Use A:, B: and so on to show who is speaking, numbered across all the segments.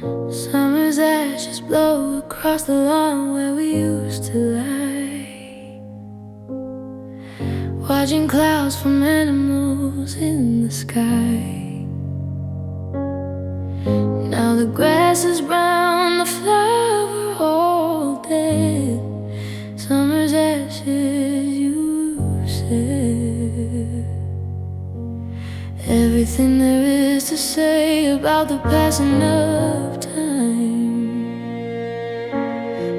A: Summer's ashes blow across the lawn where we used to lie, watching clouds from animals in the sky. Now the grass is brown, the flower all dead. Summer's ashes, you said. Everything there is to say about the passing of time.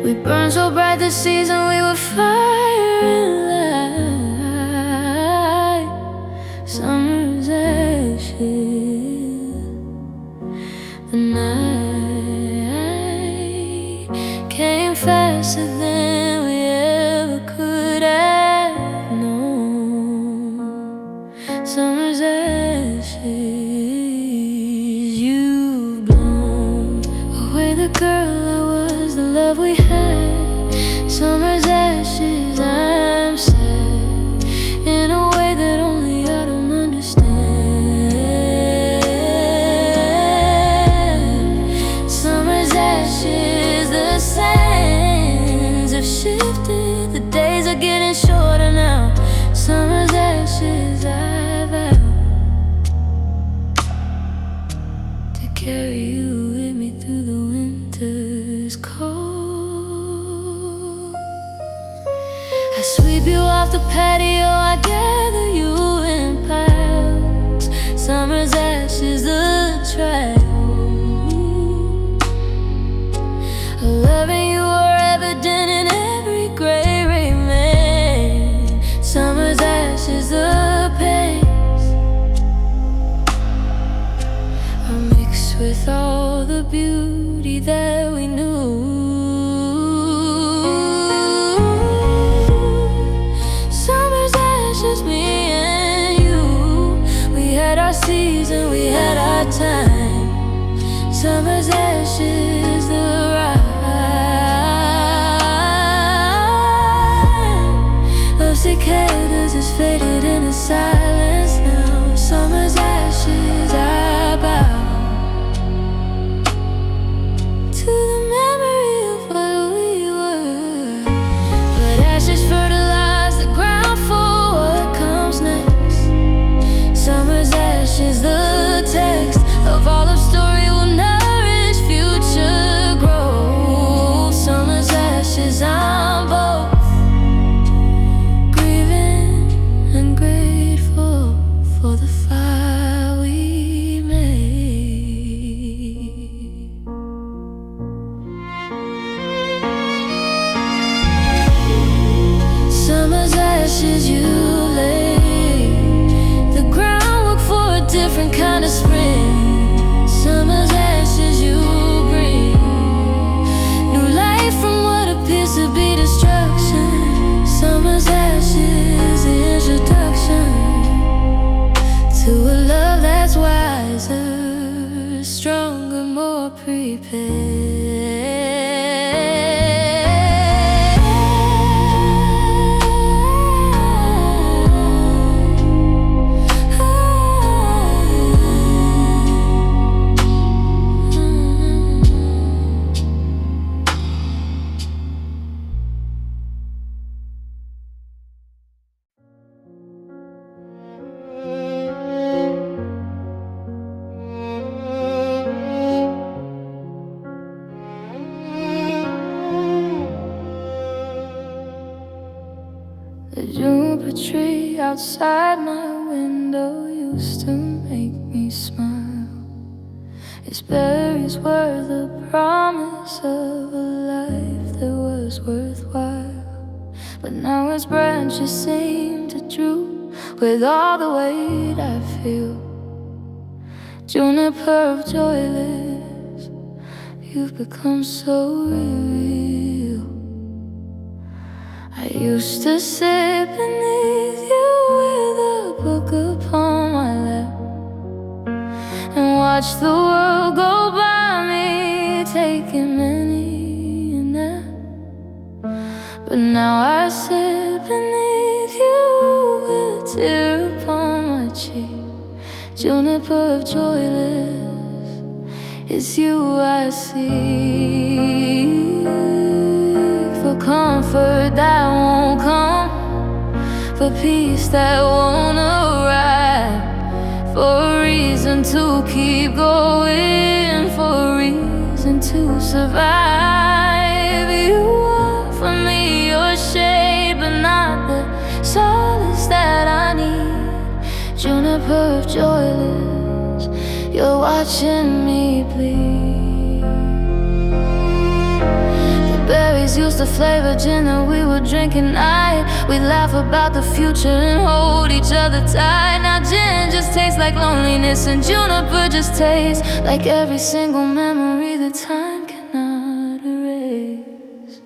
A: We burned so bright this season, we were fire and light. Summer's ashes, the night came faster than we ever could have known. Summer's ashes, you've blown away the girl I was, the love we had. Summer's ashes, I'm sad in a way that only I don't understand. Summer's ashes, the sands have shifted, the days are getting shorter now. Summer's ashes, I vow to carry you with me through the winter's cold. I sweep you off the patio, I gather you in piles. Summer's ashes, the trial. Loving you are evident in every gray remain. Summer's ashes, the pace are mixed with all the beauty that we knew. Summer's ashes, me and you. We had our season, we had our time. Summer's ashes, the ride of cicadas is faded into silence now. Summer's ashes, I bow to the memory of what we were. But ashes fertilize the ground for what comes next. Summer's ashes, the text of all of story will nourish future growth. Summer's ashes, I'm both grieving and grateful for the fire we made. Summer's ashes, you lay the groundwork for a different kind of spring. Summer's ashes, you bring new life from what appears to be destruction. Summer's ashes, the introduction to a love that's wiser, stronger, more prepared. The juniper tree outside my window used to make me smile. Its berries were the promise of a life that was worthwhile. But now its branches seem to droop with all the weight I feel. Juniper of joyless, you've become so real. I used to sit beneath you with a book upon my lap and watch the world go by me, taking many a nap. But now I sit beneath you with a tear upon my cheek. Juniper of joyless, It's you I seek, for comfort that won't come, for peace that won't arrive, for a reason to keep going, for a reason to survive. You offer me your shade, but not the solace that I need. Juniper of joyless, you're watching me bleed. The berries used to flavor gin that we would drink at night. We laugh about the future and hold each other tight. Now gin just tastes like loneliness, and juniper just tastes like every single memory that time cannot erase.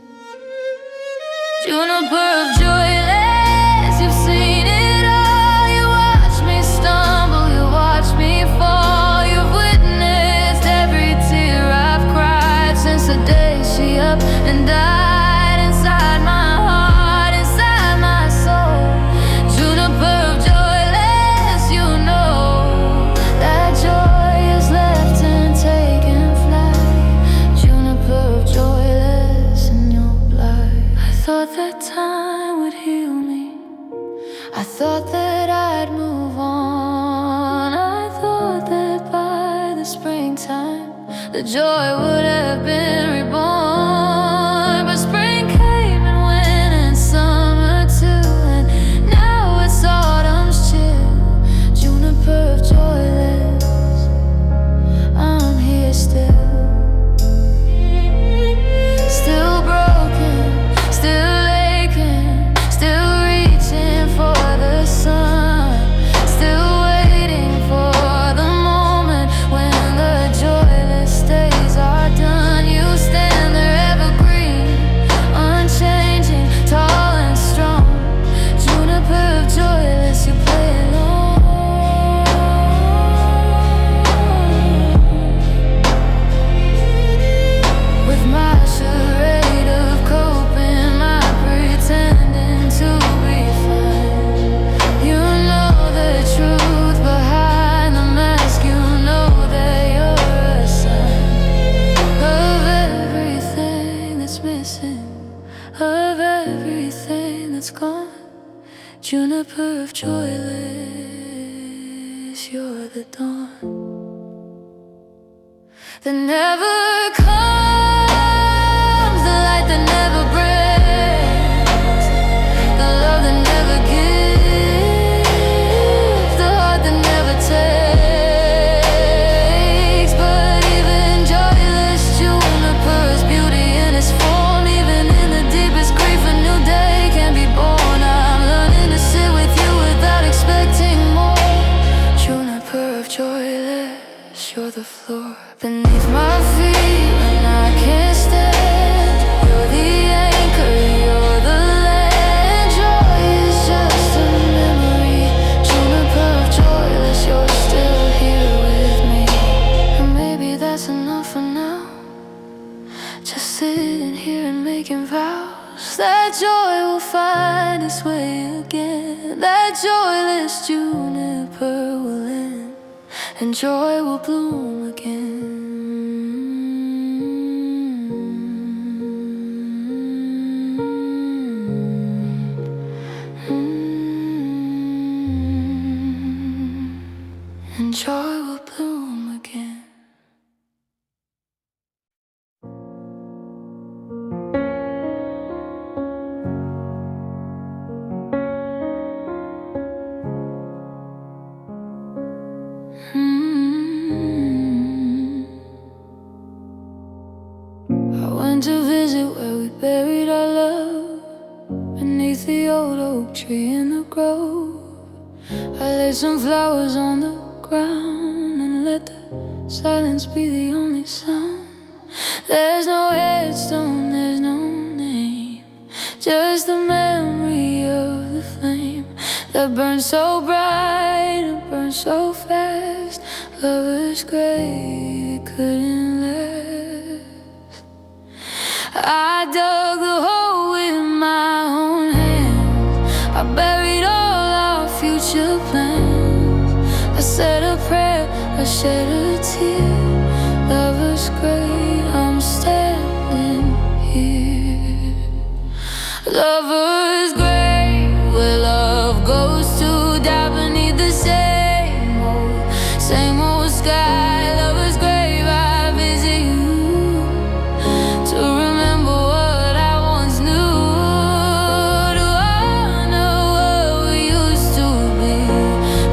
A: Juniper of joyless, you've seen it all. You watch me stumble, you watch me fall. You've witnessed every tear I've cried since the day she up and died inside my heart, inside my soul. Juniper of joyless, you know that joy is left and taken flight. Juniper of joyless in your blood. I thought that time would heal me, I thought that I'd move on. I thought that by the springtime the joy would have been reborn. But spring came and went, and summer too, and now it's autumn's chill. Juniper of joyless, I'm here still. Still broken, still aching, still reaching for the sun, still waiting for the moment when the joyless days are done. You stand there evergreen, unchanging, tall and strong. Juniper of joyless, you play along with my charade of coping, my pretending to be fine. You know the truth behind the mask. You know that you're a sign of everything that's missing, of everything that's gone. Juniper of joyless, you're the dawn that never comes, the light that never breaks, the love that never gives, the heart that never takes. But even joyless juniper's beauty in its form. Even in the deepest grief, a new day can be born. I'm learning to sit with you without expecting more. Juniper of joyless, you're the floor beneath my feet when I can't stand. You're the anchor, you're the land. Joy is just a memory. Juniper of joyless, you're still here with me. And maybe that's enough for now. Just sitting here and making vows that joy will find its way again, that joyless juniper will end, and joy will bloom again. And joy will bloom again. I went to visit where we buried our love, beneath the old oak tree in the grove. I laid some flowers on the ground and let the silence be the only sound. There's no headstone, there's no name, just the memory of the flame that burned so bright and burned so fast. Lovers gray couldn't last. I dug the hole with my own hands. I buried all our future plans. I said a prayer, I shed a tear. Lovers Lover's grave, where love goes to die beneath the same old sky. Lover's grave, I visit you to remember what I once knew. Do I know what we used to be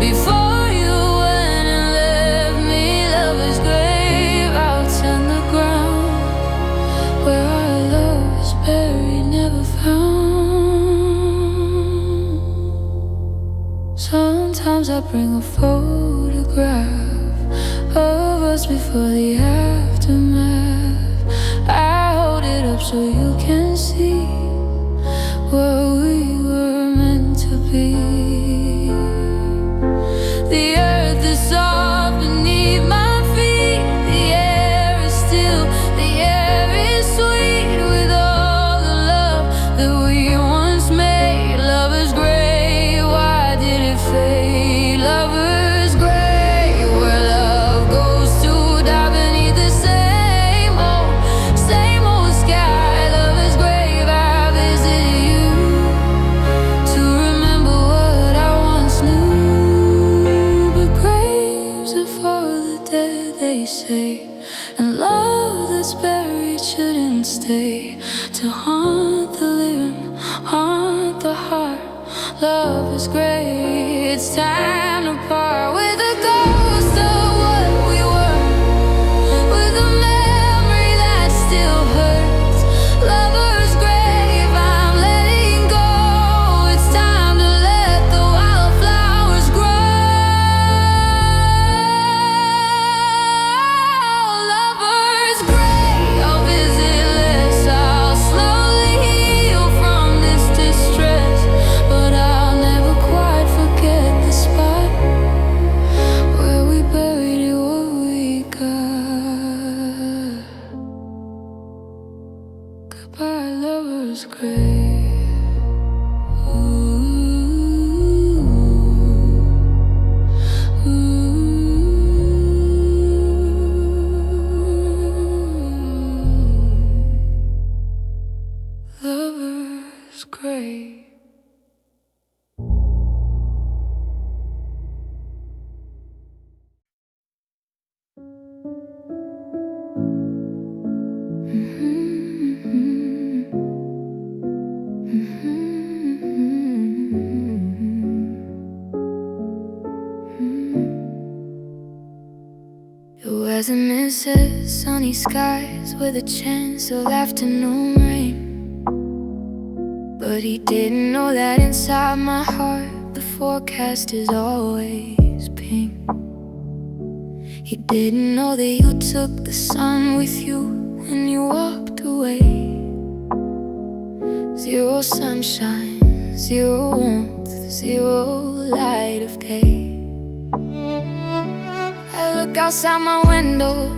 A: before you went and left me? Lover's grave, out on the ground, where our love is buried, never found. Sometimes I bring a photograph of us before the aftermath. I hold it up so you can see what we were meant to be. The earth is soft beneath my feet. The air is still, the air is sweet with all the love that we once made. Lover's grave, why did it fade? Lover's grave, where love goes to die beneath the same old sky. Lover's grave, I visit you to remember what I once knew. But graves are for the dead, they say, and love that's buried shouldn't stay to haunt the living, haunt the heart. Love is great, it's time to part with the ghost of what we were, with a memory that still hurts. Lover's grave, I'm letting go. It's time to let the wildflowers grow. Lover's grave, I'll visit less. I'll slowly heal from this distress, but I'll never quite forget the spot where we buried what we got. Goodbye, lover's grave. Lover's grave. It wasn't misses, sunny skies with a chance of afternoon rain. But he didn't know that inside my heart the forecast is always pink. He didn't know that you took the sun with you when you walked away. Zero sunshine, zero warmth, zero light of day. I look outside my window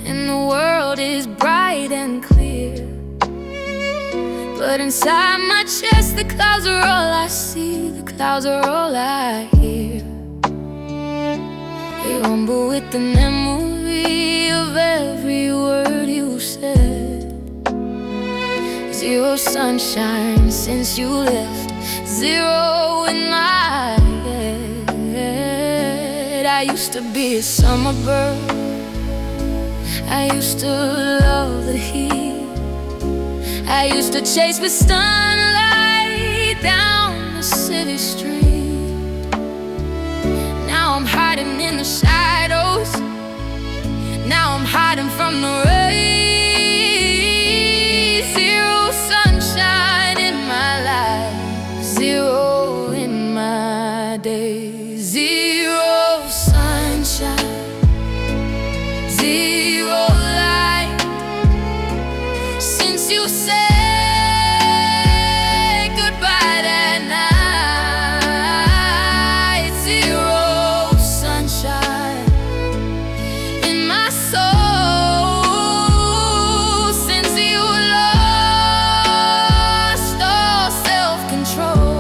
A: and the world is bright and clear, but inside my chest the clouds are all I see, the clouds are all I hear. They rumble with the memory of every word you said. Zero sunshine since you left, zero in my head. I used to be a summer bird, I used to love the heat, I used to chase the sunlight down the city street. Now I'm hiding in the shadows, now I'm hiding from the rain. Zero sunshine in my life, zero in my days. Zero sunshine, zero light since you said goodbye that night. Zero sunshine in my soul since you lost all self-control.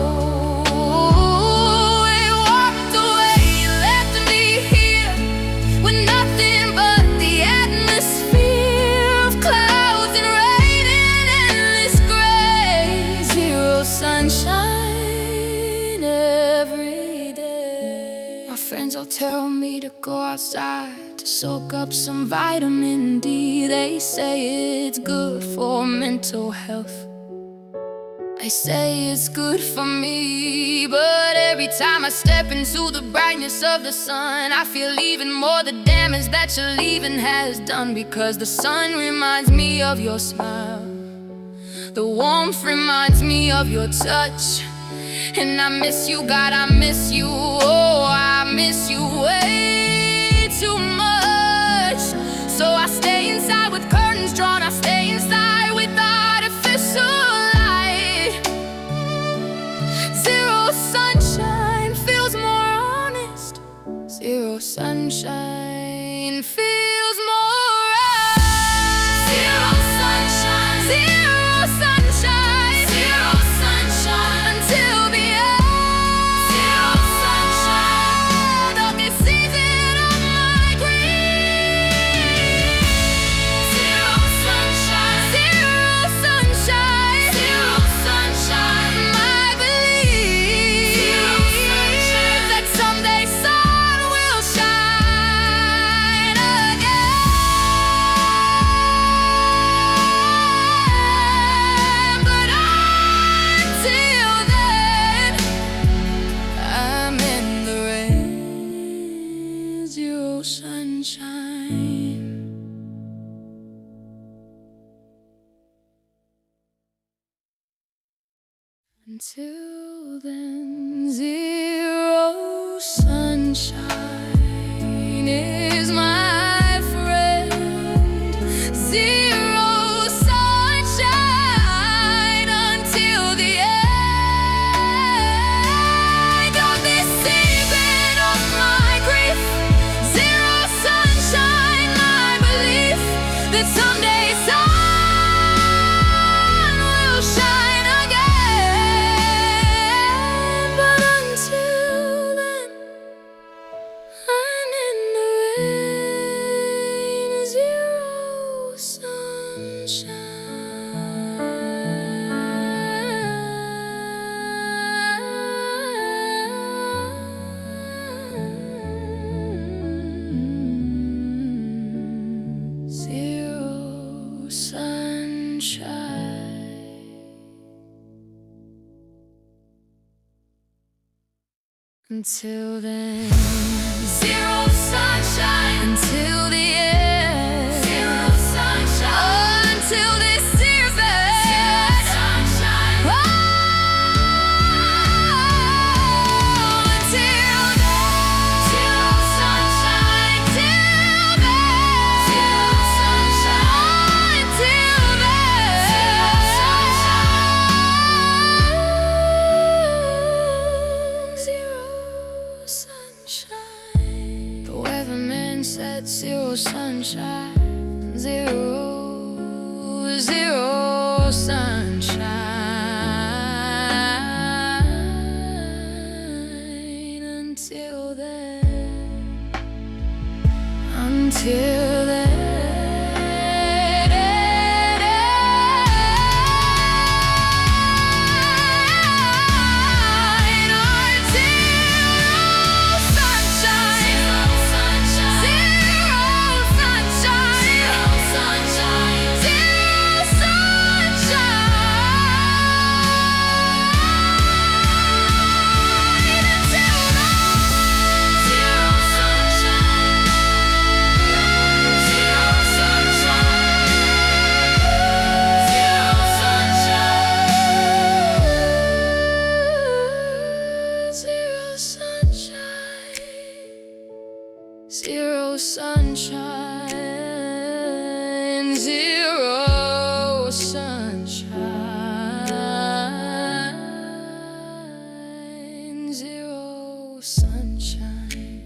A: You walked away, you left me here with nothing but the atmosphere of clouds and rain and endless outside to soak up some vitamin D. They say it's good for mental health. They say it's good for me, but every time I step into the brightness of the sun, I feel even more the damage that your leaving has done. Because the sun reminds me of your smile, the warmth reminds me of your touch. And I miss you, God, I miss you. Oh, I miss you way too much. So I stay inside with curtains drawn, I stay inside with artificial light. Zero sunshine feels more honest. Zero sunshine feels more right. Zero sunshine, zero sunshine, zero sunshine until the end. Zero sunshine, darkest season of my grief. Zero sunshine, zero sunshine, zero sunshine, my belief. Zero sunshine, that someday sun will shine again. But until then, I'm in the rain. Zero sunshine. Until then, zero sunshine is my friend. Zero sunshine until the end of this season of my grief. Zero sunshine, my belief that someday sun will shine again. But until then, I'm in the rain. Zero sunshine. Zero sunshine. Until then, zero sunshine until the end. Zero sunshine until this season. Zero sunshine. Oh, until then. Zero sunshine till then. Zero sunshine until then. Zero sunshine. The weatherman said zero sunshine. Zero sunshine until then. Until then. Zero sunshine, zero sunshine, zero sunshine.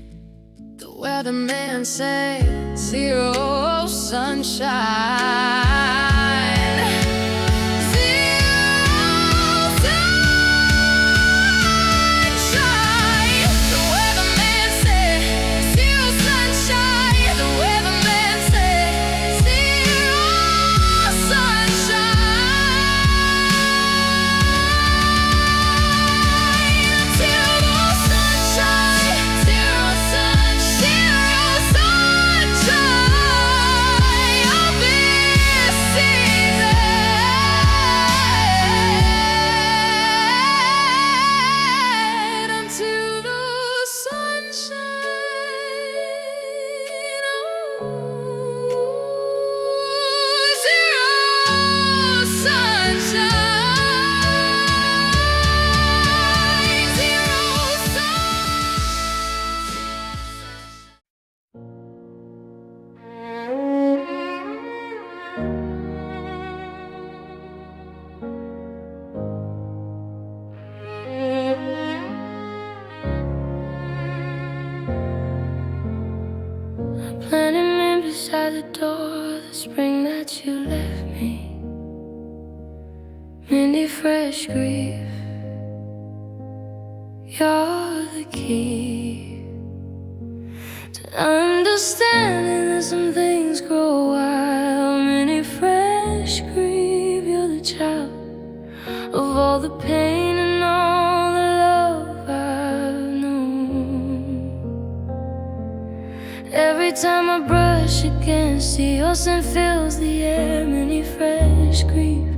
A: The weatherman said zero sunshine. Zero the door the spring that you left me. Many fresh grief, you're the key to understanding that some things grow wild. Many fresh grief, you're the child of all the pain and all the love I've known. Every time I brush against your scent fills the air. Many fresh grief,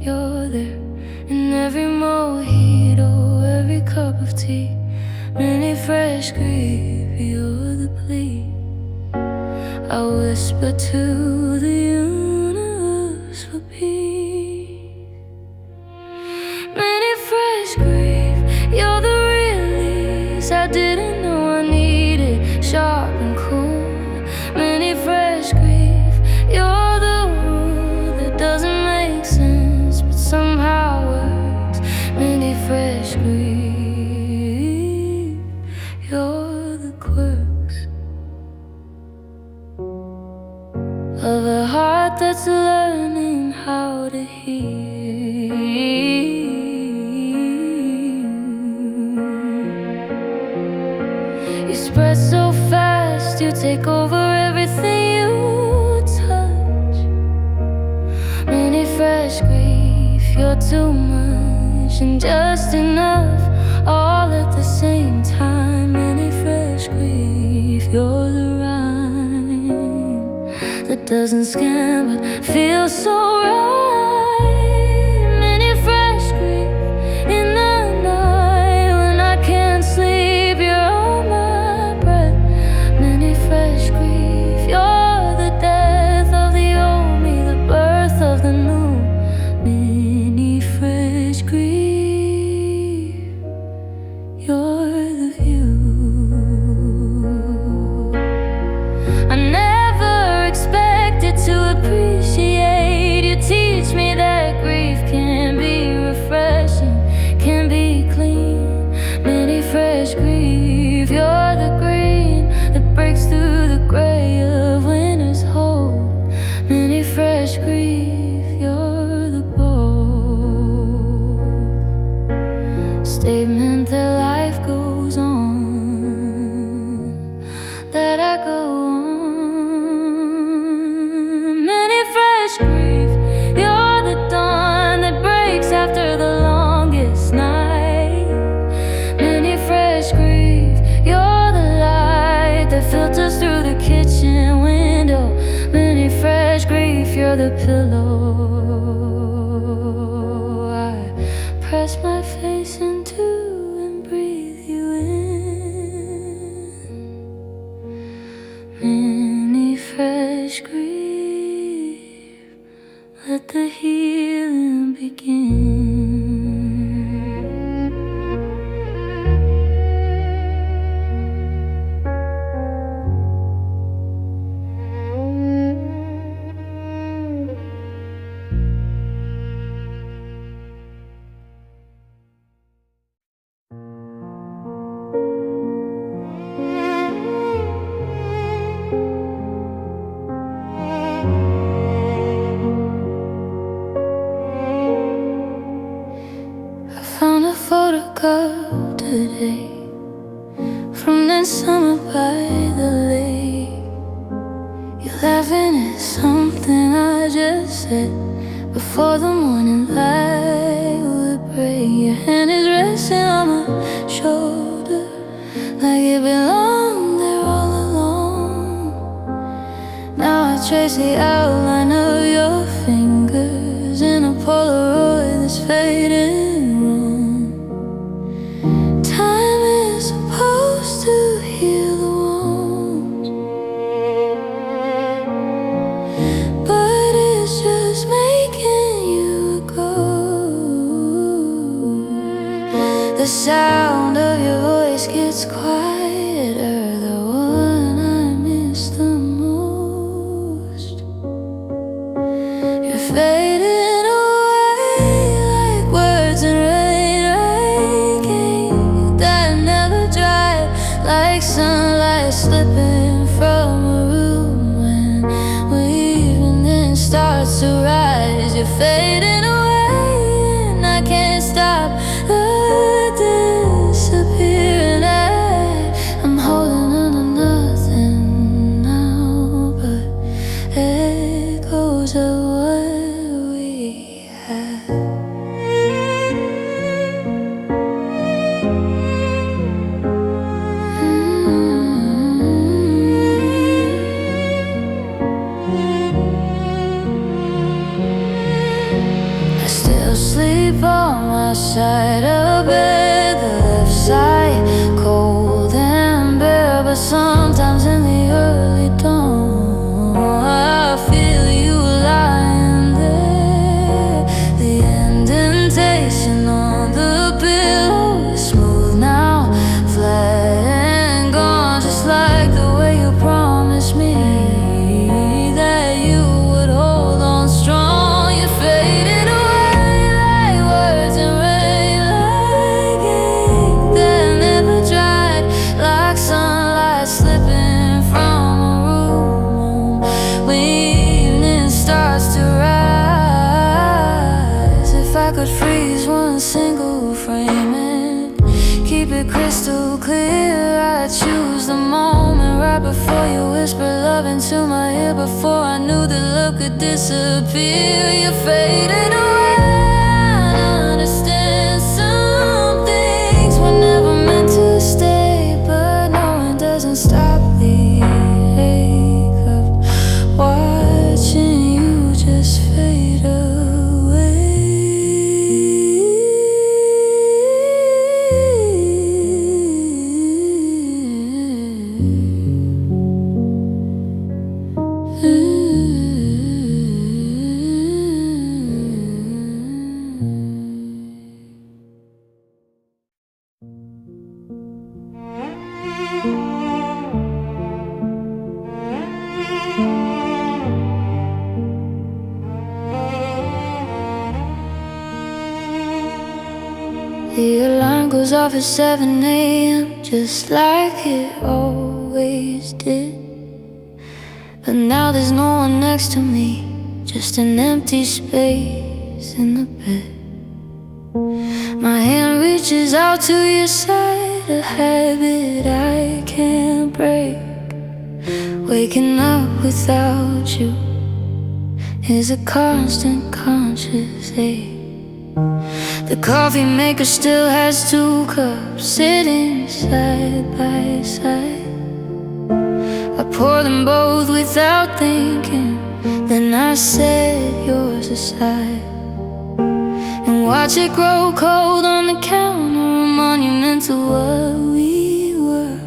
A: you're there in every mojito, every cup of tea. Many fresh grief, you're the plea I whisper to the universe for peace. Many fresh grief, you're the release I didn't know I needed, sharp and cool. Many fresh grief, you're the rule that doesn't make sense but somehow works. Many fresh grief, you're the quirks of a heart that's learning how to heal. You spread so fast, you take over everything you touch. Many fresh grief, you're too much and just enough, all at the same time. Many fresh grief, you're the rhyme that doesn't scam but feels so right. Many fresh grief in the night when I can't sleep, you're on my breath. Many fresh grief, you're the death of the old me, the birth of the new. Many fresh grief, you're the view. I never expected to appreciate. You teach me that grief can be refreshing, can be clean. Many fresh grief, you're the green that breaks through the gray of winter's hold. Many fresh grief, you're the bold statement that life goes on, that I go on. Many fresh grief, you're the dawn that breaks after the longest night. Many fresh grief, you're the light that filters through the kitchen window. Many fresh grief, you're the pillow I press my face into and breathe you in. Many fresh grief, let the healing begin. Found a photograph today from that summer by the lake. You're laughing at something I just said before the morning light would break. Your hand is resting on my shoulder like it belonged there all along. Now I trace the outline of your fingers in a Polaroid that's fading. The sound of your voice gets quieter, the one I miss the most. starts to rise. You're fading away and I can't stop the disappearing. I'm holding on to nothing now but echoes of what we had. Sleep on my side of bed, the left side cold and bare. But sometimes in the early dawn I feel you lying there. The indentation on the pillow is smooth now, flat and gone, just like the way you promised me that you would hold on strong. You're fading away could freeze one single frame and keep it crystal clear. I'd choose the moment right before you whisper love into my ear, before I knew that love could disappear. You're fading away. I understand some things were never meant to stay, but knowing doesn't stop the ache of watching you just fade away. The alarm goes off at 7 a.m. just like it always did. But now there's no one next to me, just an empty space in the bed. My hand reaches out to your side, a habit I can't break. Waking up without you is a constant conscious ache. The coffee maker still has 2 cups sitting side by side. I pour them both without thinking, then I set yours aside and watch it grow cold on the counter, a monument to what we were.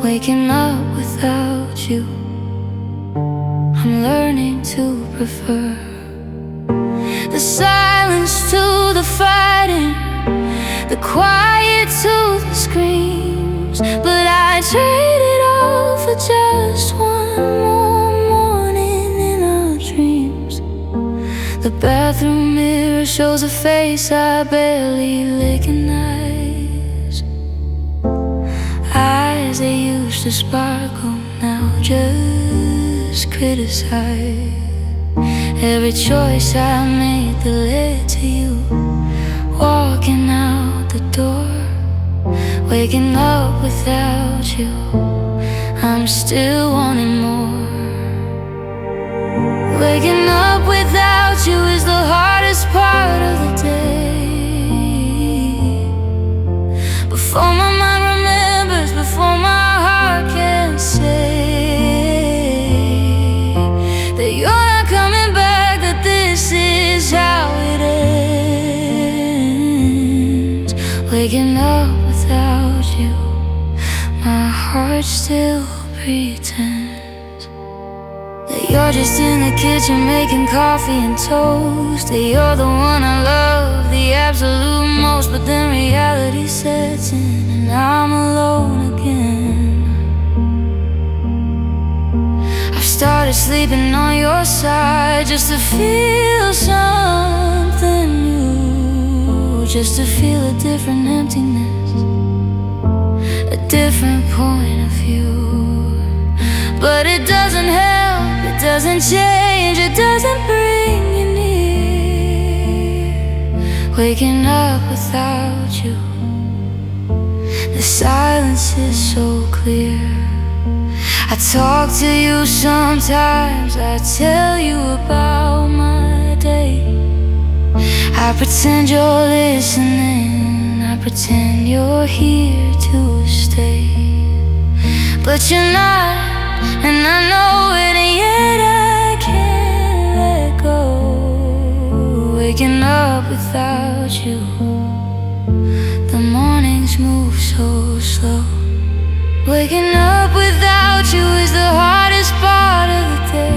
A: Waking up without you, I'm learning to prefer the silence to the fighting, the quiet to the screams. But I trade it all for just one more morning in our dreams. The bathroom mirror shows a face I barely recognize. Eyes that used to sparkle now just criticize. Every choice I made that led to you, walking out the door. Waking up without you, I'm still wanting more. Waking up without you is the hardest part of the day. Before my mind remembers, before my heart can say that you're not coming back, that this is how it ends. Waking up without you, my heart still pretends that you're just in the kitchen making coffee and toast, that you're the one I love the absolute most. But then reality sets in and I'm alone again. I've started sleeping on your side just to feel something new, just to feel a different emptiness, a different point of view. But it doesn't help, it doesn't change, it doesn't bring you near. Waking up without you, the silence is so clear. I talk to you sometimes, I tell you about my day. I pretend you're listening, I pretend you're here to stay. But you're not, and I know it, and yet I can't let go. Waking up without you, the mornings move so slow. Waking up without you is the hardest part of the day.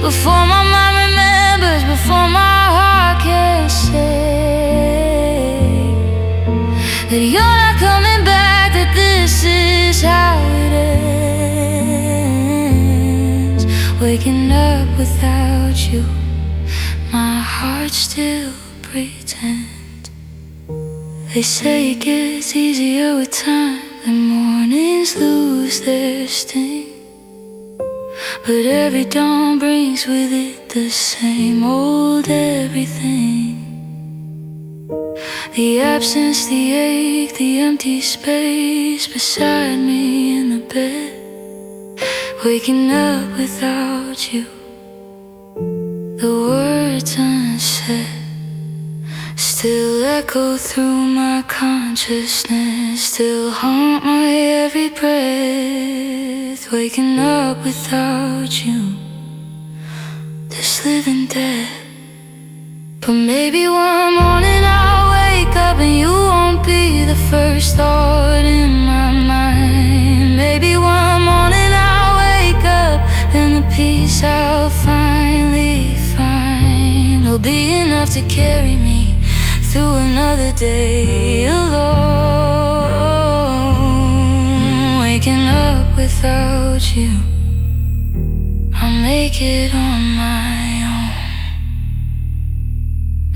A: Before my mind remembers, before my heart can say that you're not coming back, that this is how it ends. Waking up without you, my heart still pretends. They say it gets easier with time, the mornings lose their sting. But every dawn brings with it the same old everything. The absence, the ache, the empty space beside me in the bed. Waking up without you, the words unsaid still echo through my consciousness, still haunt my every breath. Waking up without you, this living dead. But maybe one morning I'll wake up and you won't be the first thought in my mind. Maybe one morning I'll wake up and the peace I'll finally find will be enough to carry me through another day alone. Waking up without you, I'll make it on my own.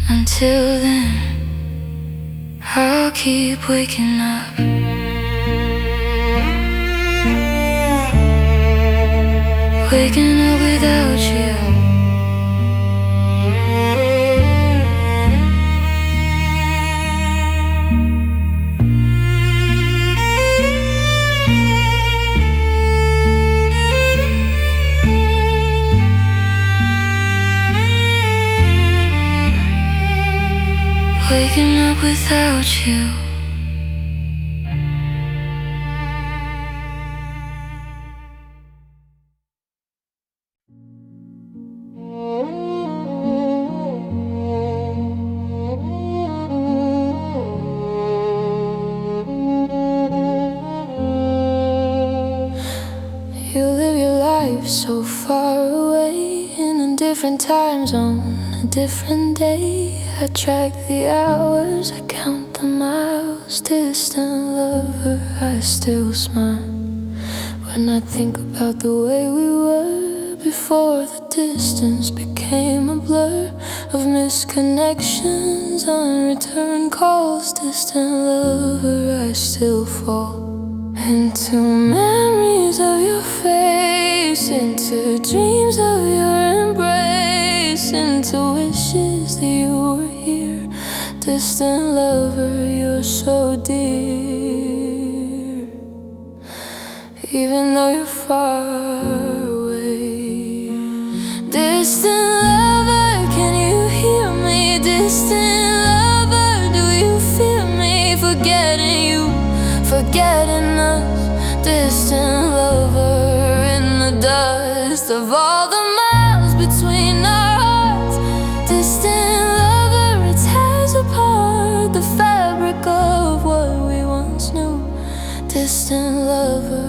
A: Until then, I'll keep waking up. Waking up without you. Waking up without you. You live your life so far away in a different time zone, a different day. I track the hours, I count the miles. Distant lover, I still smile when I think about the way we were before the distance became a blur of misconnections, unreturned calls. Distant lover, I still fall into memories of your face, into dreams of your embrace, into wishes that you were here. Distant lover, you're so dear, even though you're far away. Distant lover, can you hear me? Distant lover, do you feel me? Forgetting you, forgetting us. Distant lover, in the dust of all the miles between our hearts. Distant lover, it tears apart the fabric of what we once knew. Distant lover,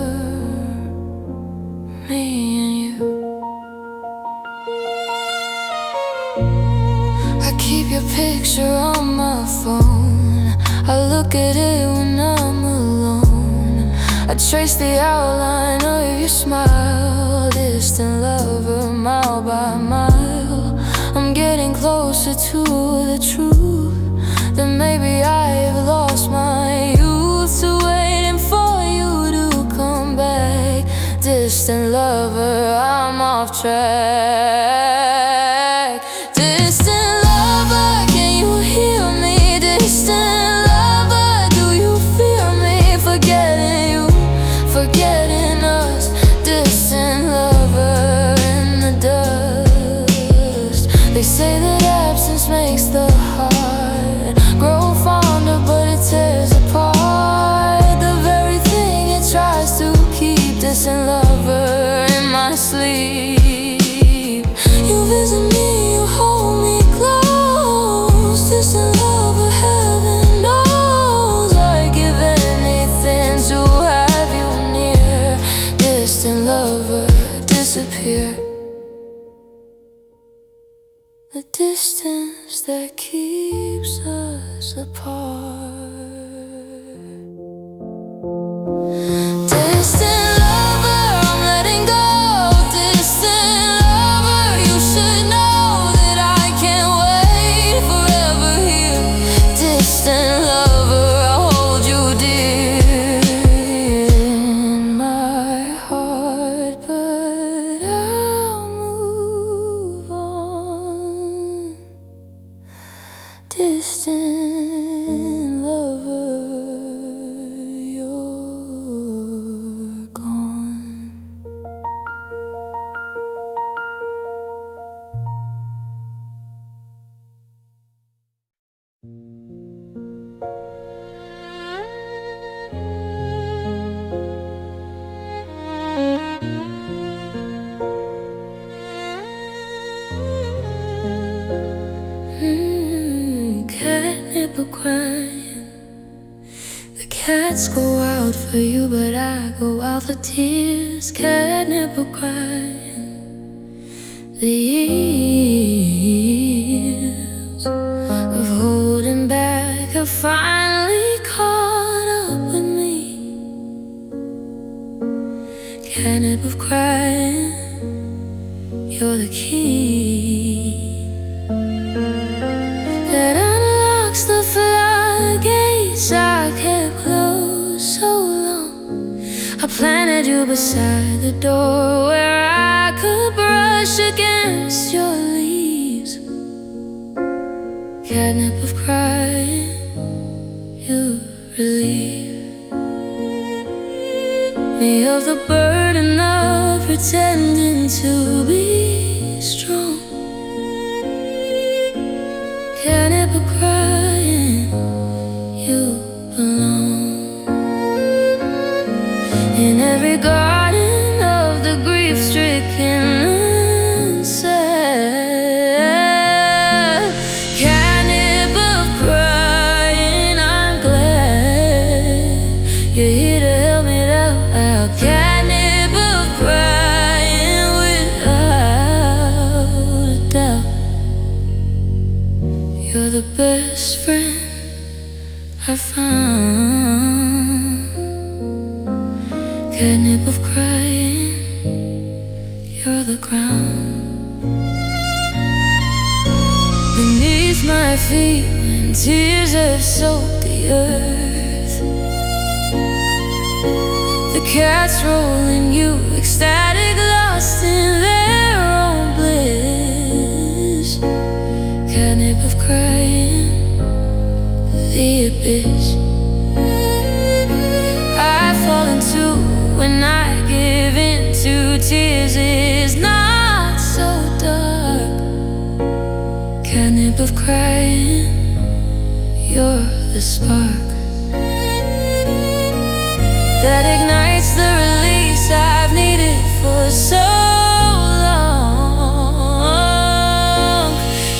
A: me and you. I keep your picture on my phone, I look at it when I'm alone. I trace the outline of your smile. Distant lover, mile by mile, I'm getting closer to the truth that maybe I've lost my youth. So waiting for you to come back. Distant distant lover, I'm off track. Distant lover, can you hear me? Distant lover, do you fear me? Forgetting you, forgetting us. Distant lover in the dust. They say that absence makes the heart grow fonder, but it tears apart the very thing it tries to keep. Distant lover in my sleep, you visit me, you hold me close. Distant lover, heaven knows I'd give anything to have you near. Distant lover, disappear. The distance that keeps us apart. Distant lover, I'm letting go. Distant lover, you should know that I can't wait forever here. Distant lover, I'll hold you dear in my heart, but I'll move on. Distant lover, you're gone. Catnip or crying. The cats go out for you, but I go out for tears. Catnip or crying. The years of holding back have finally caught up with me. Catnip of crying, you're the key that unlocks the floodgates I kept closed so long. I planted you beside the door where I could brush against your leaves. Catnip of crying, you relieve me of the burden of pretending to be strong. Catnip of crying, you belong in every garden of the grief-stricken and sad. Catnip of crying, I'm glad you're here to help me out. Catnip of crying, without a doubt. You're the best friend I found. Catnip of crying, you're the ground beneath my feet when tears have soaked the earth. The cats rolling you, ecstatic, lost in their own bliss. Catnip of crying, the abyss I fall into when I give in to tears is not so dark. Catnip of crying, you're the spark that ignites the release I've needed for so long.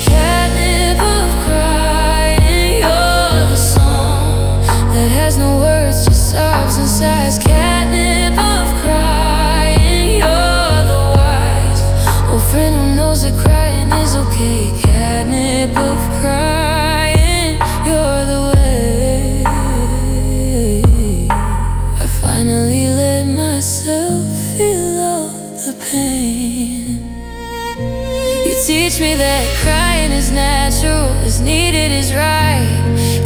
A: Catnip of crying, you're the song that has no words, just sobs and sighs. Catnip of crying, you're the wise old friend who knows that crying is okay. Catnip of crying, you're the way. I finally let myself feel all the pain. You teach me that crying is natural, is needed, is right.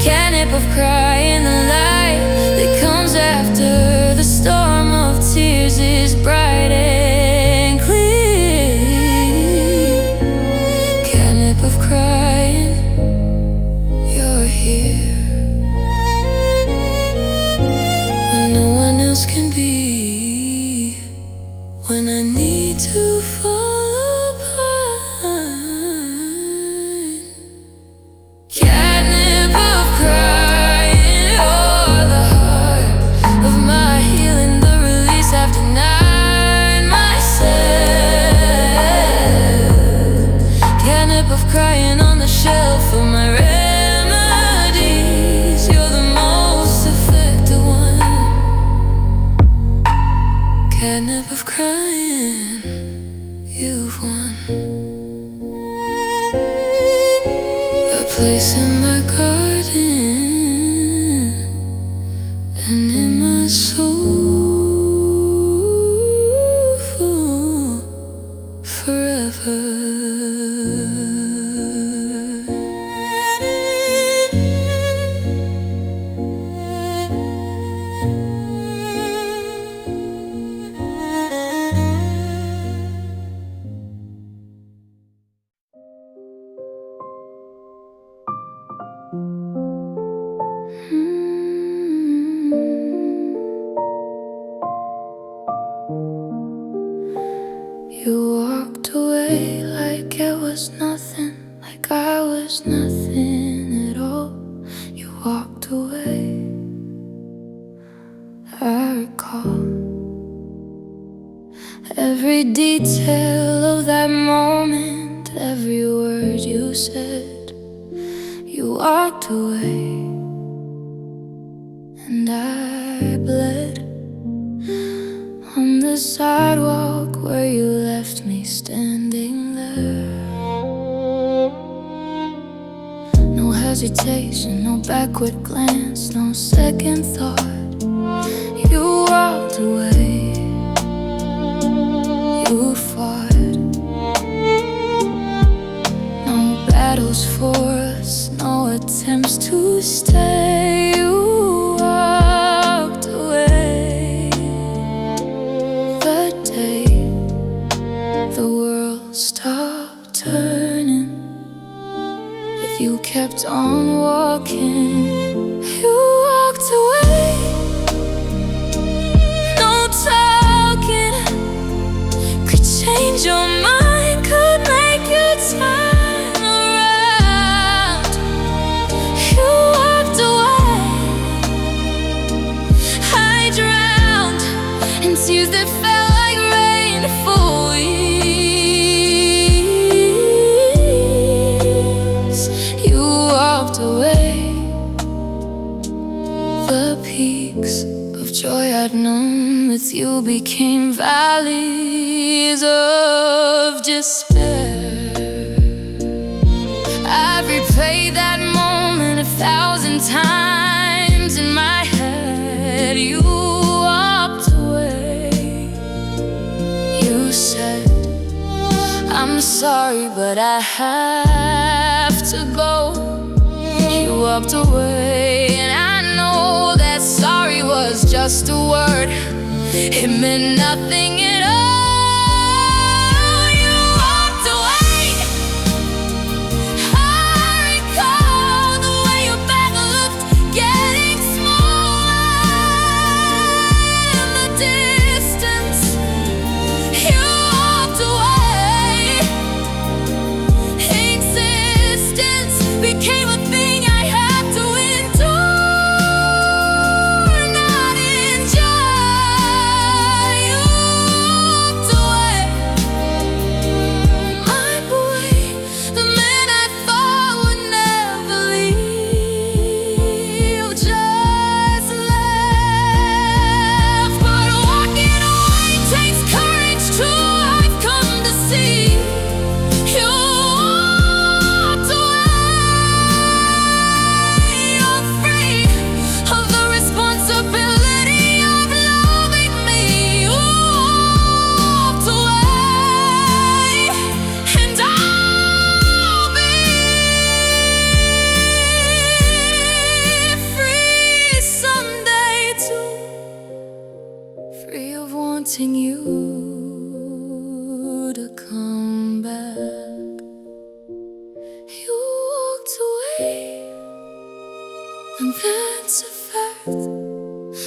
A: Catnip of crying, the light that comes after the storm of tears is bright. A place in the garden and in my soul for forever. You walked away like it was nothing, like I was nothing at all. You walked away, I recall every detail of that moment, every word you said. You walked away, and I bled on the sidewalk where you left me standing there. No hesitation, no backward glance, no second thought. You walked away, you fought. No battles for us, no attempts to stay. You walked away the day the world stopped turning. If you kept on walking, you walked away. No talking could change your mind, could make you turn around. You walked away. I drowned in tears that felt like rain for weeks. You walked away. The peaks of joy I'd known with you became valleys of despair. I've replayed that moment 1,000 times in my head. You walked away. You said, I'm sorry, but I have to go. You walked away, and I know that sorry was just a word. It meant nothing at all. You walked away. I recall the way your back looked, getting smaller in the distance. You walked away. Existence became a thing I had to endure, not enjoy. You walked away. My boy, the man I thought would never leave, just left. But walking away takes courage too, I've come to see. You walked away. You're free of the responsibility of loving me. You walked away, and I'll be free someday too. Free of wanting you to come back. You walked away, and that's a fact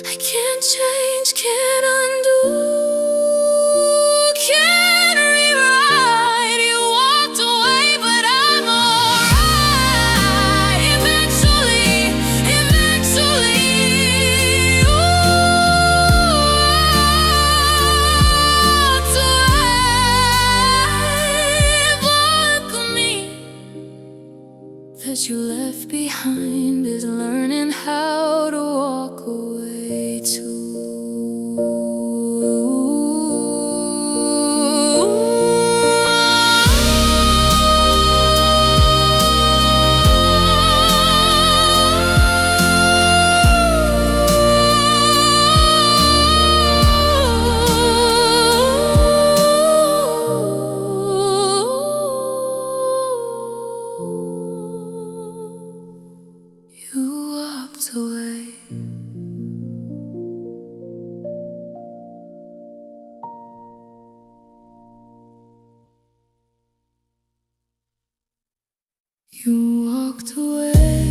A: I can't change, can't undo, can't rewrite. You walked away, but I'm alright. Eventually, you walked away. Block me that you left behind is learning how to walk away too. You walked away.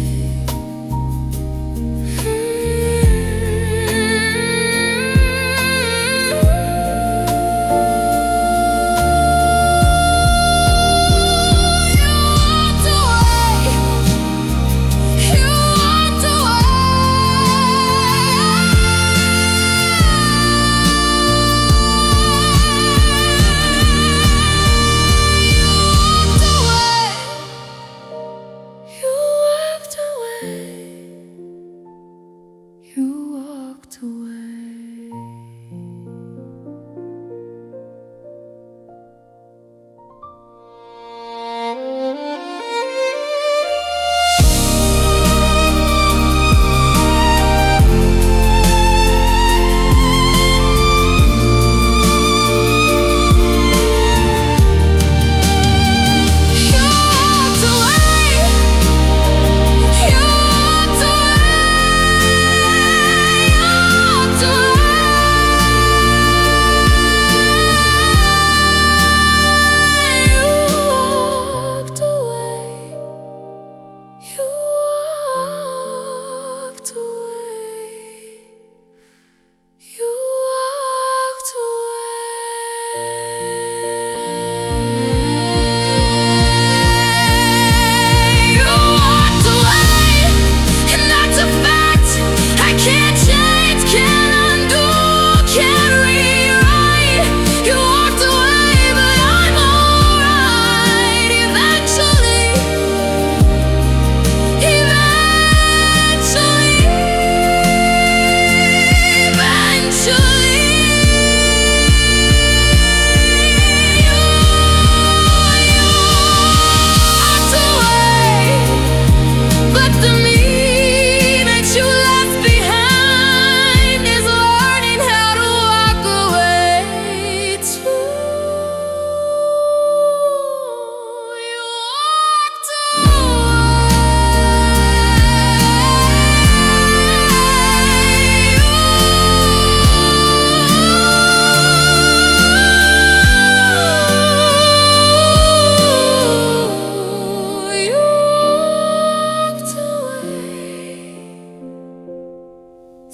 A: You walked away.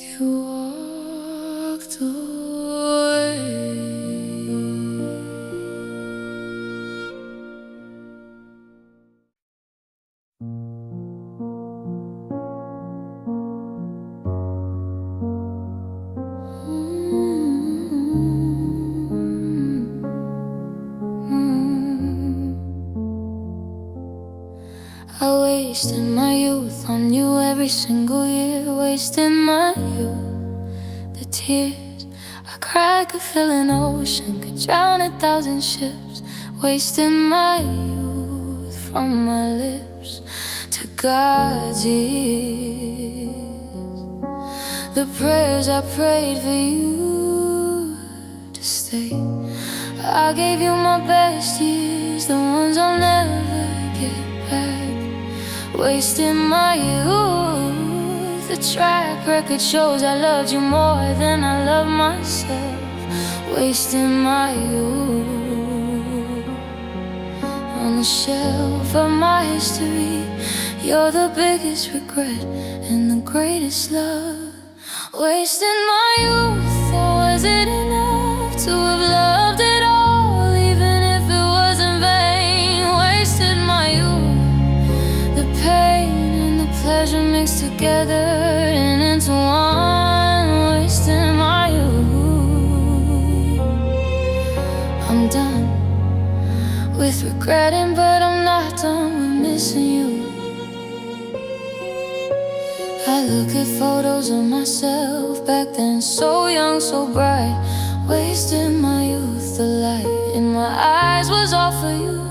A: You walked away. I wasted my youth on you every single year, wasting my youth. The tears I cried could fill an ocean, could drown 1,000 ships. Wasting my youth from my lips to God's ears. The prayers I prayed for you to stay. I gave you my best years, the ones I'll never get back. Wasting my youth. The track record shows I loved you more than I love myself. Wasting my youth on the shelf of my history. You're the biggest regret and the greatest love. Wasting my youth, or was it enough to have loved it all, even if it was in vain? Wasted my youth. The pain and the pleasure mixed together and into one. Wasting my youth. I'm done with regretting, but I'm not done with missing you. I look at photos of myself back then, so young, so bright. Wasting my youth, the light in my eyes was all for you,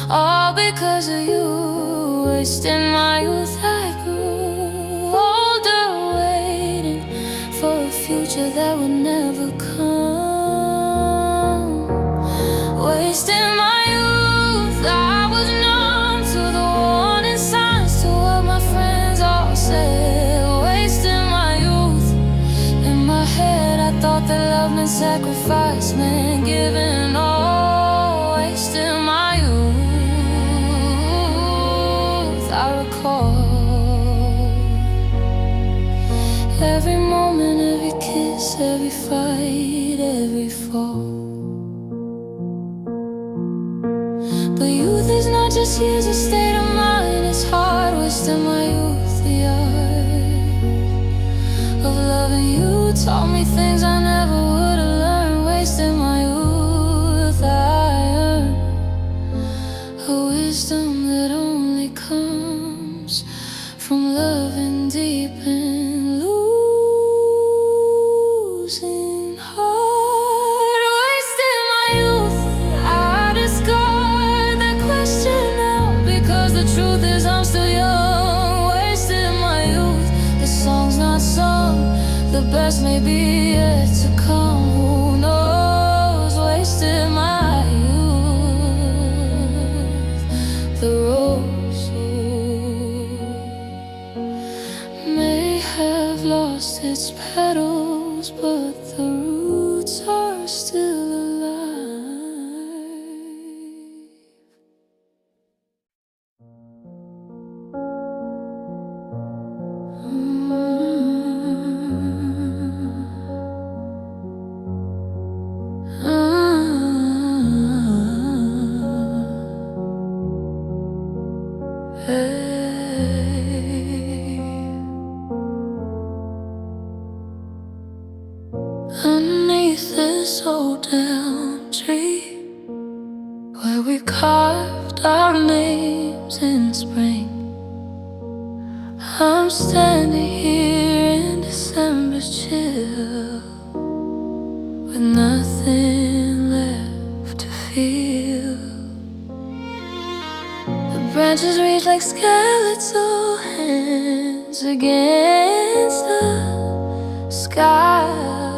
A: all because of you. Wasting my youth, I grew older, waiting for a future that would never come. Wasting my youth, I was numb to the warning signs, to what my friends all said. Wasting my youth, in my head I thought that love meant sacrifice, meant giving all. Wasting my youth. call. Every moment, every kiss, every fight, every fall. But youth is not just years, a state of mind. It's hard, wasting my youth. The art of loving you taught me things I never would have learned. Wasting my youth, I earned a wisdom that only comes from loving deep and losing hard. Wasting my youth, I discard that question now, because the truth is I'm still young. Wasting my youth, the song's not sung, the best may be yet to come. Who knows? Wasting my youth. The rose may have lost its petals, but the roots are still alive. Underneath this old elm tree, where we carved our names in spring, I'm standing here in December's chill, with nothing left to feel. The branches reach like skeletal hands against the sky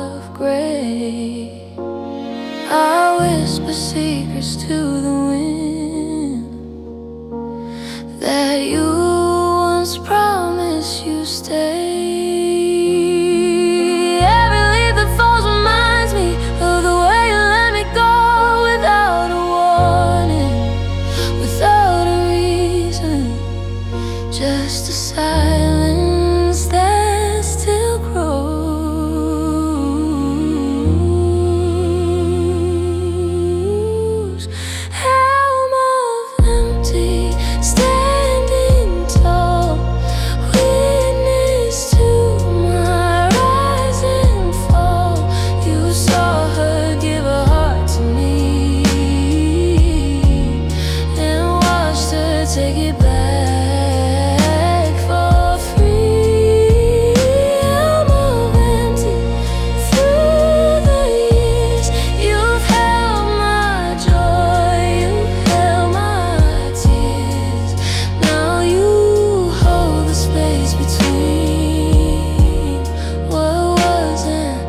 A: of gray. I whisper secrets to the wind that you once promised you stay. Every leaf that falls reminds me of the way you let me go, without a warning, without a reason, just a silence that still grows. Helm of empty, standing tall, witness to my rise and fall. You saw her give her heart to me, and watched her take it back for free. Helm of empty, through the years, you've held my joy, you've held my tears. Now you hold the space between what was and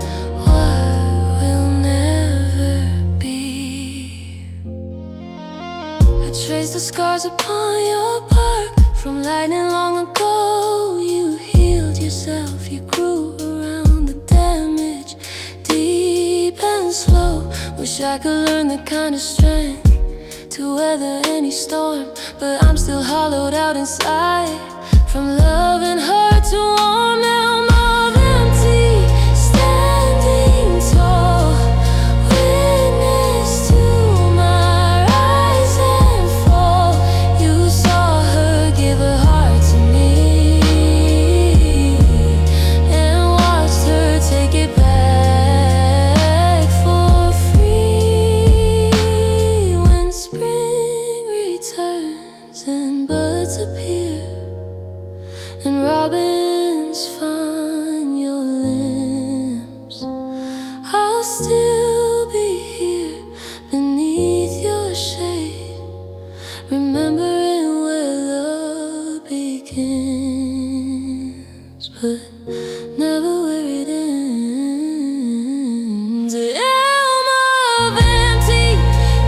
A: what will never be. I trace the scars upon your bark from lightning long ago. You healed yourself, you grew around the damage, deep and slow. Wish I could learn the kind of strength to weather any storm, but I'm still hollowed out inside from loving her too warm. Helm of empty, standing tall, witness to my rise and fall. You saw her give her heart to me, and watched her take it back for free. When spring returns and buds appear and robins find your limbs, I'll still be here beneath your shade, remembering where love begins, but never where it ends. Elm of empty,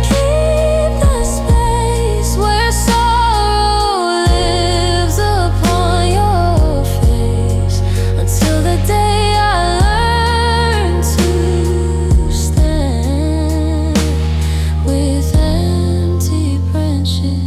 A: keep the space where sorrow lives upon your face, until the day I learn to stand with empty branches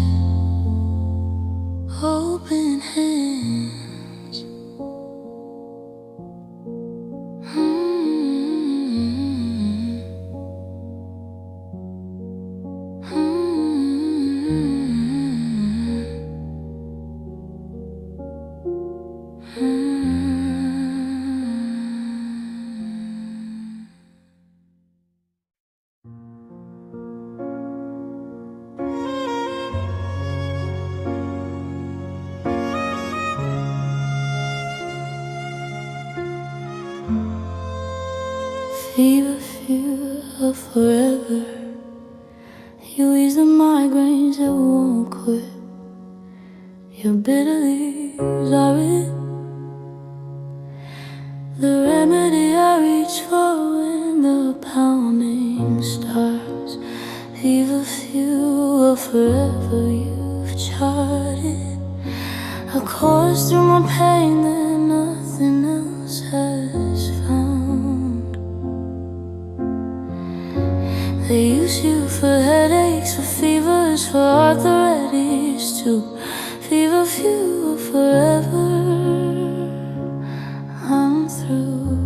A: fever of forever. You ease the migraines that won't quit. Your bitter leaves are it. The remedy I reach for when the pounding starts. Fever fuel of forever. You've charted a course through my pain that nothing else has found. They use you for headaches, for fevers, for arthritis too. Fever fuel forever. I'm through.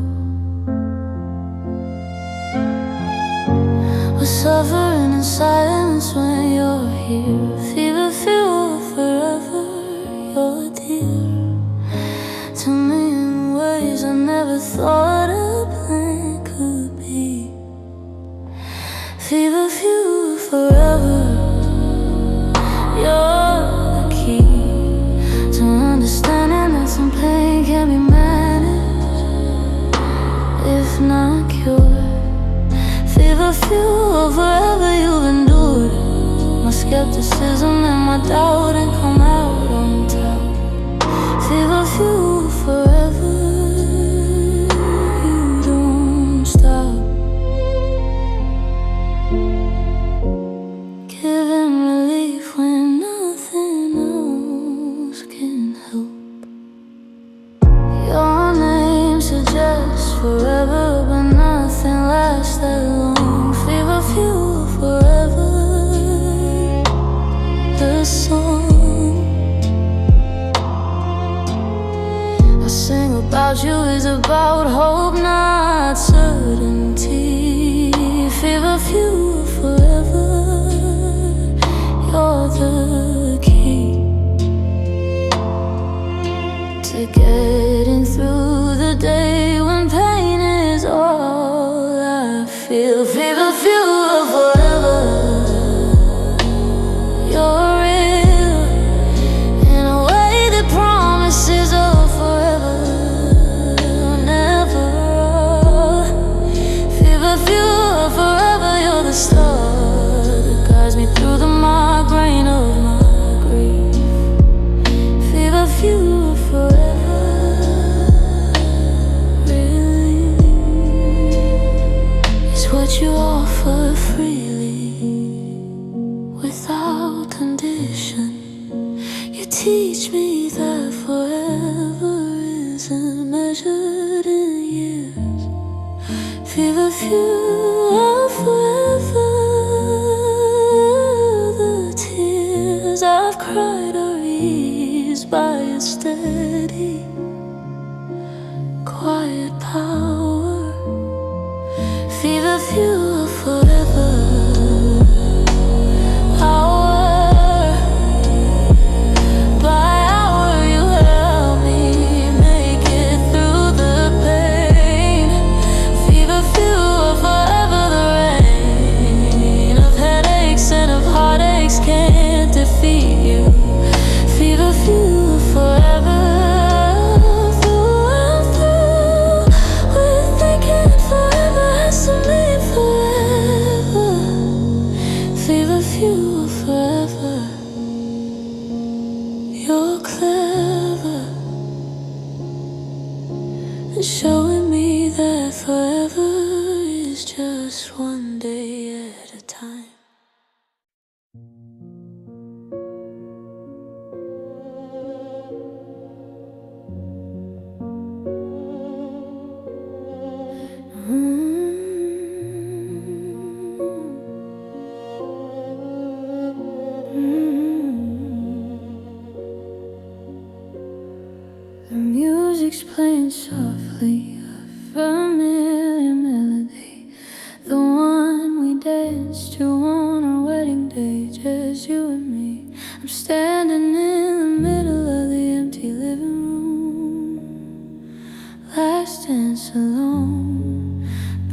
A: We're suffering in silence when you're here. Fever fuel forever. You're dear to me in ways I never thought a plan could be. Fever fuel forever. You're the key to understanding that some pain can be managed, if not cured. Fever fuel forever. You've endured my skepticism and my doubt and come out on top. Fever fuel forever. You don't stop. Giving relief when nothing else can help. Your name suggests forever, but nothing lasts that long. Fever fuel forever. The song I sing about you is about hope, not certainty. Fever fuel forever. You're the key to getting through the day when pain is all I feel. Fever fuel forever. You're real in a way that promises a forever, never. Fever fuel forever. You're the star that guides me through the migraine of my grief. Fever fuel forever. Really, it's what you offer freely, without condition. You teach me that forever isn't measured in years. Fever fuel forever. The tears I've cried are eased by your steady, quiet power. Fever fuel forever. Hour by hour, you help me make it through the pain. Fever fuel forever. The rain of headaches and of heartaches can't defeat you. Fever fuel forever. Through and through, we're thinking forever has to mean forever. Fever fuel forever. You're clever and showing me that forever is just one day at a time. The music's playing softly, a familiar melody, the one we danced to on our wedding day, just you and me. I'm standing in the middle of the empty living room, last dance alone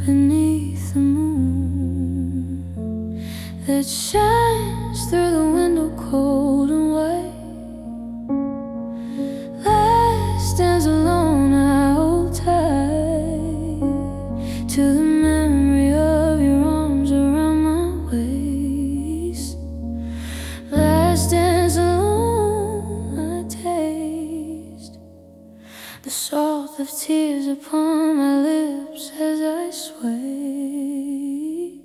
A: beneath the moon that shines through the window cold and white. Last dance alone, I hold tight to the last dance alone, I taste the salt of tears upon my lips as I sway.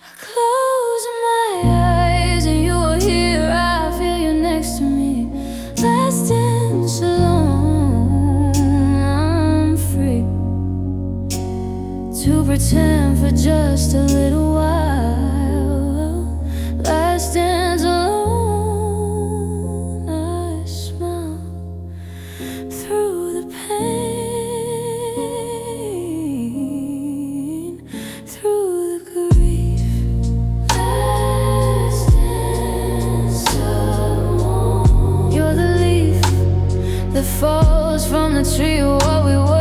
A: I close my eyes and you are here, I feel you next to me. Last dance alone, I'm free to pretend for just a little while. Last dance alone, I smile through the pain, through the grief. Last dance alone. You're the leaf that falls from the tree of what we were.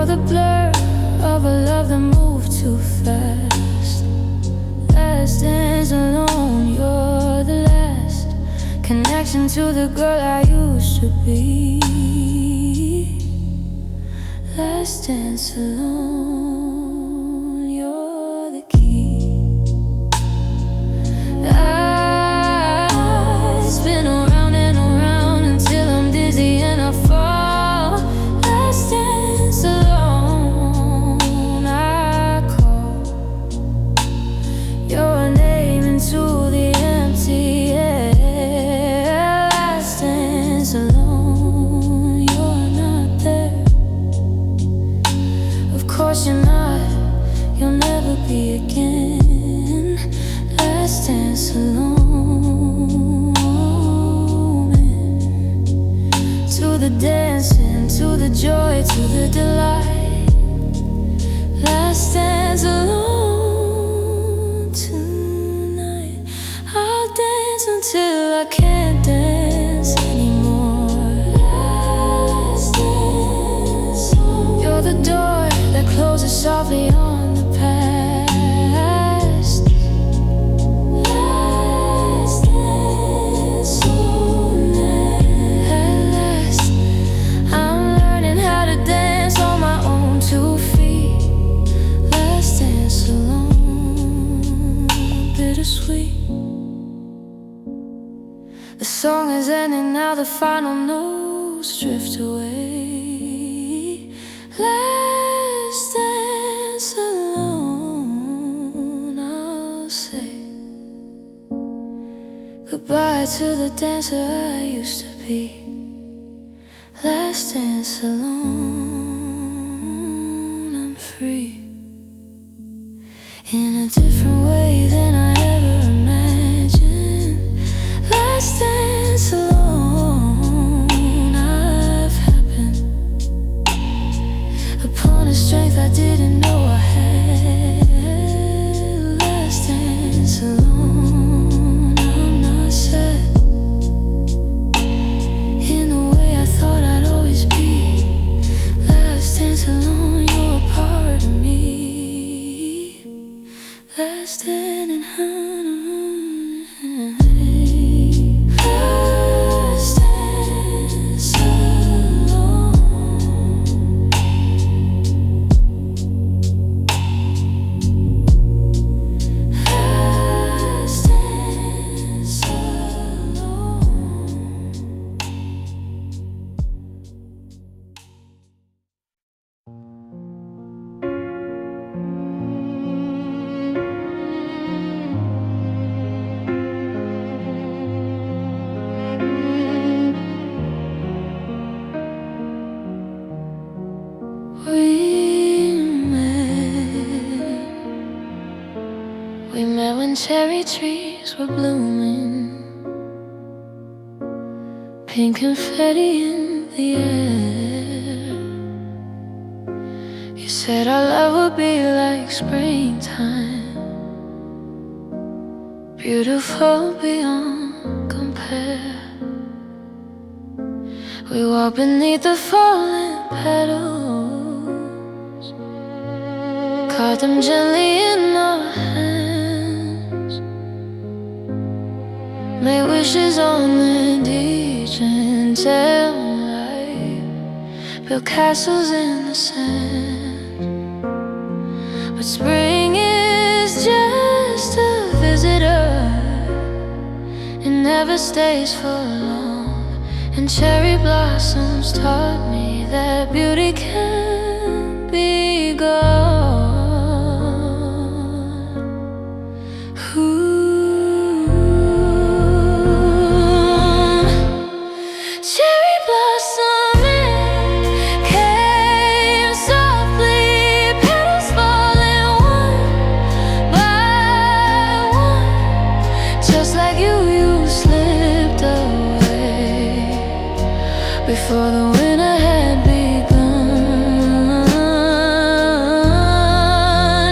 A: The blur of a love that moved too fast. Last dance alone, you're the last connection to the girl I used to be. Last dance alone, you're the key. I spin around and around until I'm dizzy and I fall. Last dance alone. To the empty air. Last dance alone, you're not there. Of course you're not, you'll never be again. Last dance alone. To the dancing, to the joy, to the delight. Last dance alone. Until I can't dance anymore. Last dance. You're the door that closes softly on the past. Last dance. At last, I'm learning how to dance on my own 2 feet. Last dance alone, bittersweet. The song is ending now, the final notes drift away. Last dance alone, I'll say goodbye to the dancer I used to be. Last dance alone, I'm free in a different way than I ever imagined. Last dance alone, I've happened upon a strength I didn't know I had. Last dance alone, I'm not sad in the way I thought I'd always be. Last dance alone, you're a part of me. Last dance alone. We met when cherry trees were blooming, pink confetti in the air. You said our love would be like springtime, beautiful beyond compare. We walked beneath the falling petals, caught them gently in our hands, made wishes on the beach and tell life, built castles in the sand. But spring is just a visitor, it never stays for long. And cherry blossoms taught me that beauty can be gone. Cherry blossoming came softly, petals falling one by one. Just like you slipped away before the winter had begun.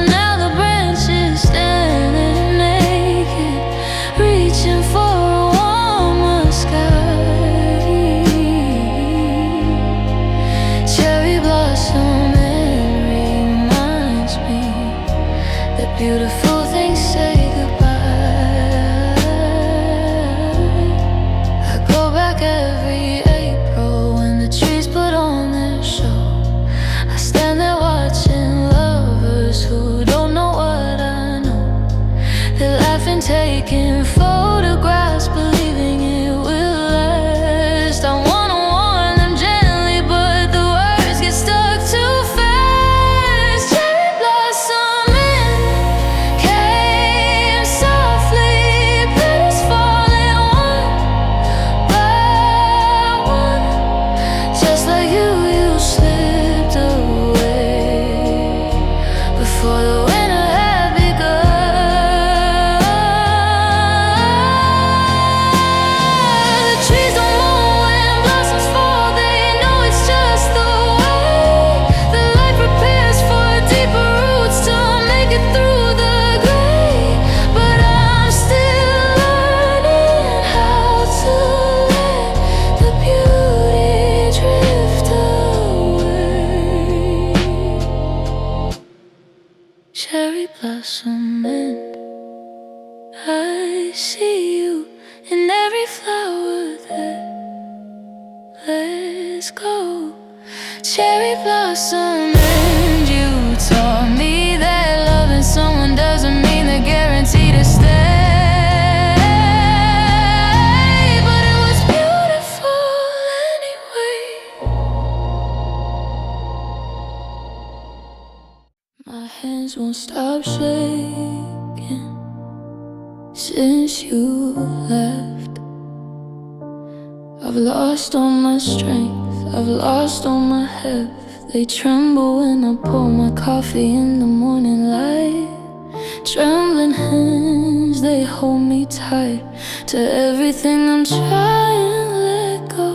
A: Now the branches standing naked, reaching for a warmer sky. Cherry blossoming reminds me that beautiful things say goodbye. I go back every April when the trees put on their show. I stand there watching lovers who don't know what I know. They're laughing, taking photographs, believing it will last. I wanna warn them gently, but the words get stuck too fast. Cherry blossoming came softly, petals falling one by one. Just like you slipped away before the winter had begun. The trees don't mourn when blossoms fall, they know it's just the way. The light prepares for deeper roots to make it through the gray. But I'm still learning how to let the beauty drift away. Cherry blossoming, I see you in every flower that lets go. Cherry blossoming, you taught me that loving someone doesn't mean they're guaranteed to stay. But it was beautiful anyway. My hands won't stop shaking since you left. I've lost all my strength, I've lost all my heft. They tremble when I pour my coffee in the morning light. Trembling hands, they hold me tight to everything I'm trying to let go.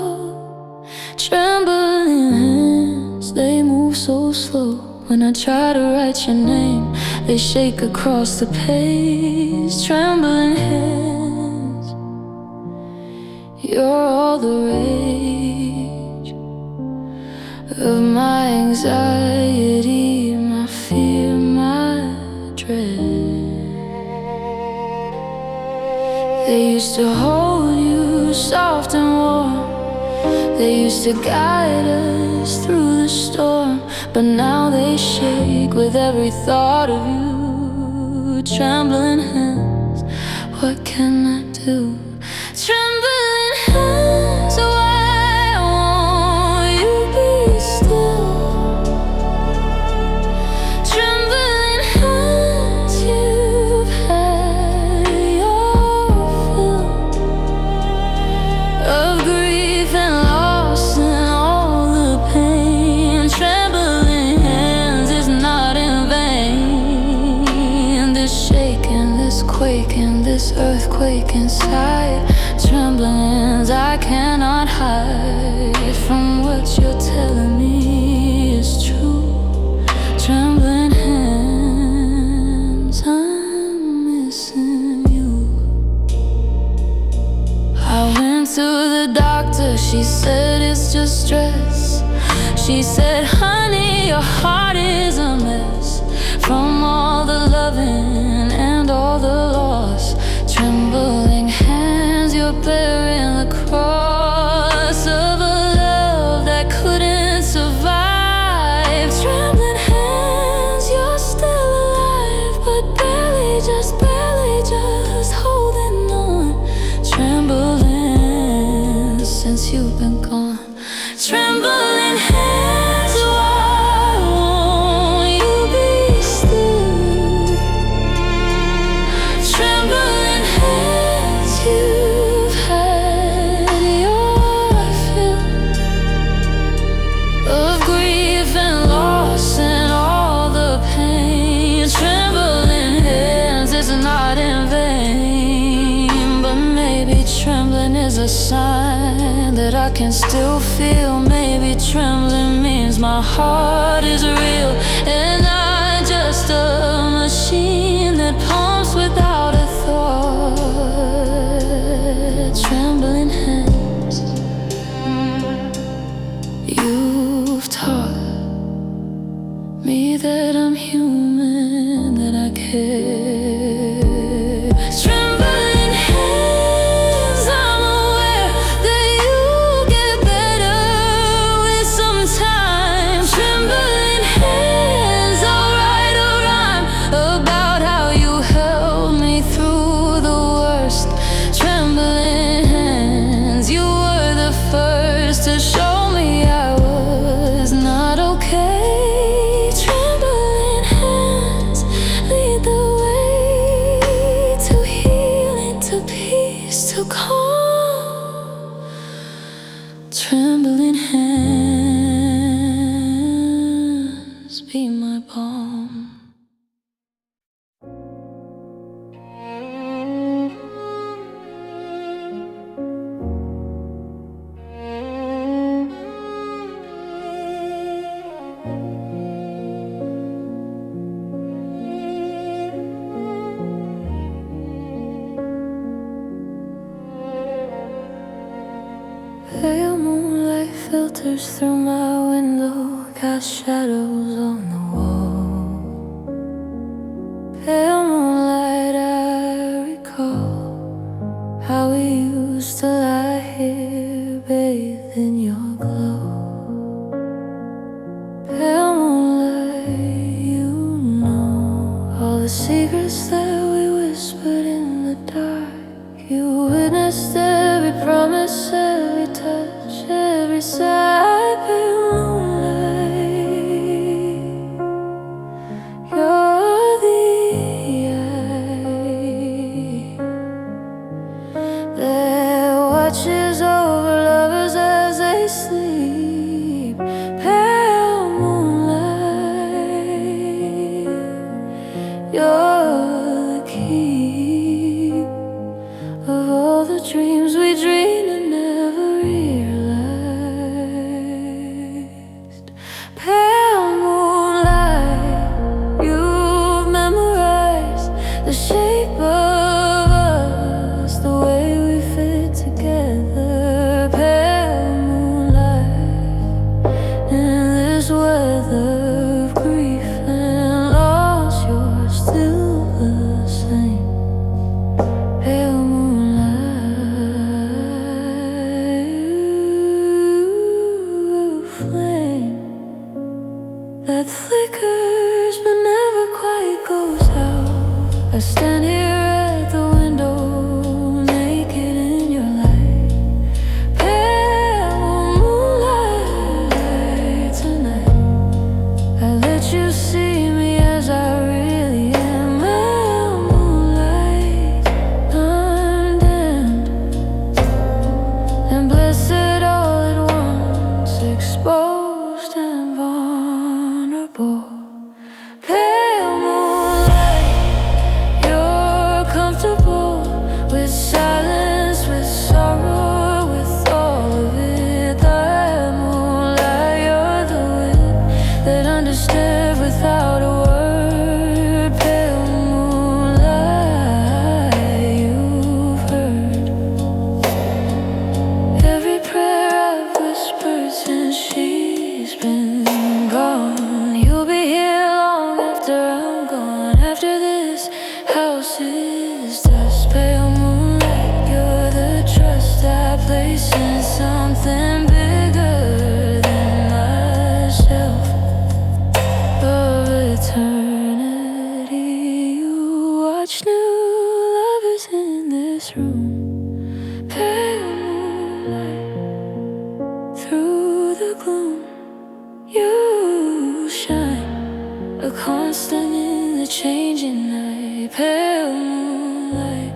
A: Trembling hands, they move so slow. When I try to write your name, they shake across the page. Trembling hands, you're all the rage of my anxiety, my fear, my dread. They used to hold you soft and warm, they used to guide us through the storm. But now they shake with every thought of you. Trembling hands, what can I do? Trembling hands, why won't you be still? Trembling hands, you've had your fill of grief and loss and all the pain. Trembling hands is not in vain. This shaking, this quaking, this earthquake inside. Trembling hands, I cannot hide from what you're telling me is true. Trembling hands, I'm missing you. I went to the doctor, she said it's just stress. She said, honey, your heart is a mess from all the loving and all the loss. Trembling hands, you're bearing the cross of a love that couldn't survive. Trembling hands, you're still alive. a sign that I can still feel. Maybe trembling means my heart is real, and I'm just a machine that pumps without a thought. Trembling hands, you've taught me that I'm human, that I care. Trembling hands, I'm aware that you get better with some time. Trembling hands, I'll write a rhyme about how you held me through the worst. Trembling hands, you were the first to show me I was not okay. To calm, trembling hands, be my balm. Pale moonlight filters through my window, cast shadows on the wall. Pale moonlight, I recall how we used to lie here, bathed in your glow. Pale moonlight, you know all the secrets that we whispered in the dark. You witnessed every promise, every touch, every sigh. Pale moonlight, you're the eye that watches over lovers as they sleep. Pale moonlight, you're the key of all the dreams we dreamed and never realized. Pale moonlight, you've memorized the shape of us, the way we fit together. Pale moonlight, in this weather of grief and loss, you're still the same. Pale that flickers but never quite goes out. I stand here at the window, naked in your light. Pale moonlight tonight, I let you see me as I really am. Pale moonlight, undimmed and blessed all at once, exposed and vulnerable. Pale moonlight, you're comfortable with silence, with sorrow, with all of it. That moonlight, you're the wind that understood without a word. Pale moonlight, you've heard every prayer I've whispered since she's been gone. You'll be here long after I'm gone. After this house is dust. Pale moonlight, you're the trust I place in something bigger than myself. Of eternity, you watch new lovers in this room. Pale moonlight, through the gloom, you shine, a constant in the changing night. Pale moonlight,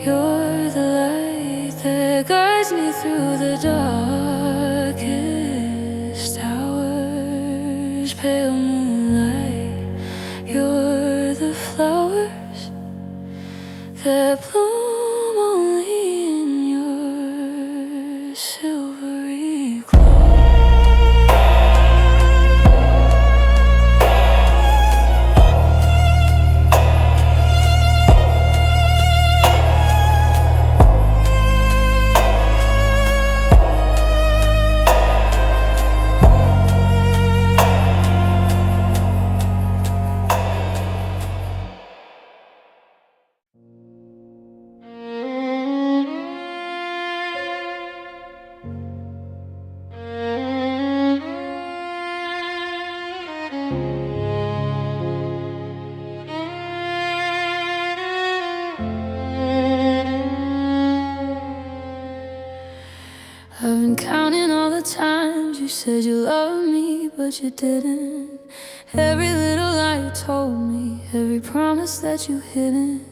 A: you're the light that guides me through the darkest hours. Pale moonlight, you're the flowers that bloom only in your You said you loved me, but you didn't. Every little lie you told me, every promise that you hidden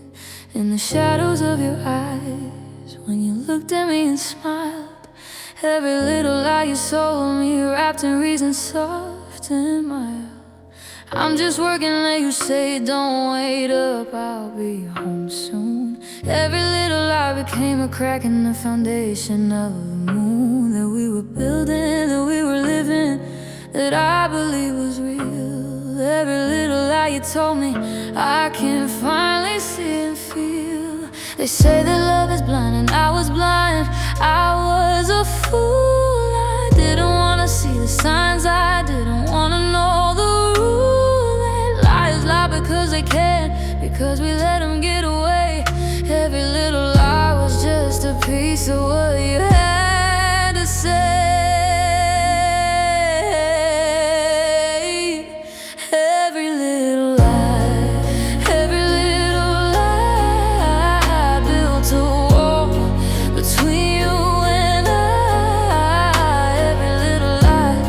A: in the shadows of your eyes when you looked at me and smiled. Every little lie you sold me, wrapped in reasons soft and mild. I'm just working late, you say don't wait up, I'll be home soon. Every little lie became a crack in the foundation of the moon that we were building, that we were living, that I believe was real. Every little lie you told me, I can finally see and feel. They say that love is blind and I was blind, I was a fool. I didn't wanna see the signs, I didn't wanna know the rules. They lie because they can, because we let them get away. Every little lie was just a piece of what you had to say. Every little lie, every little lie built a wall between you and I. Every little lie,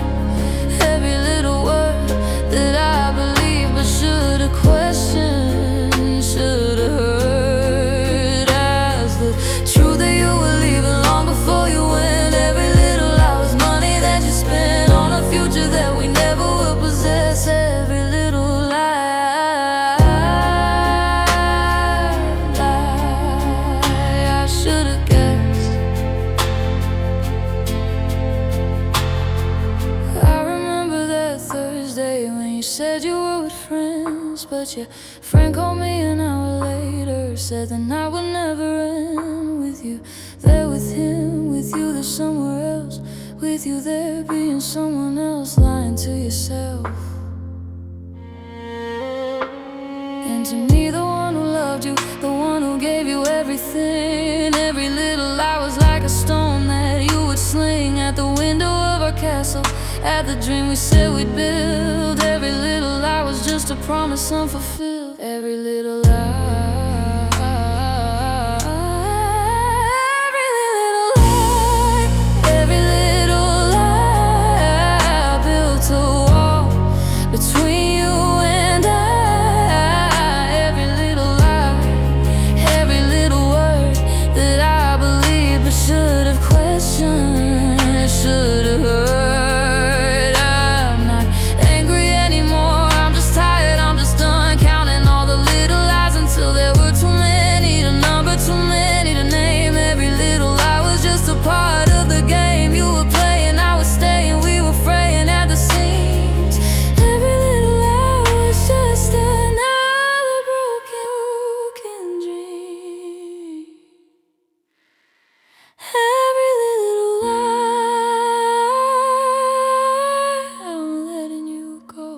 A: every little word that I believed but should've questioned, should've heard as the truth that you were leaving long before you went. Every little lie was money that you spent on a future that we never will possess. Every little lie, I should've guessed. I remember that Thursday when you said you were with friends, but your friend called me an hour later, said the night would never end. With you there, with him, with you there somewhere else, with you there being someone else, lying to yourself. And to me, the one who loved you, the one who gave you everything, every little lie was like a stone that you would sling at the window of our castle, at the dream we said we'd build. Every little lie was just a promise unfulfilled. Every little lie, every little lie, every little lie built a wall between you and I. Every little lie, every little word that I believed but should've questioned, should've heard. I'm not angry anymore, I'm just tired, I'm just done counting all the little lies until there were too many to number, too many to name. Every little lie was just a part of the game you were playing, I was staying, we were fraying at the seams. Every little lie was just another broken dream. Every little lie, I'm letting you go.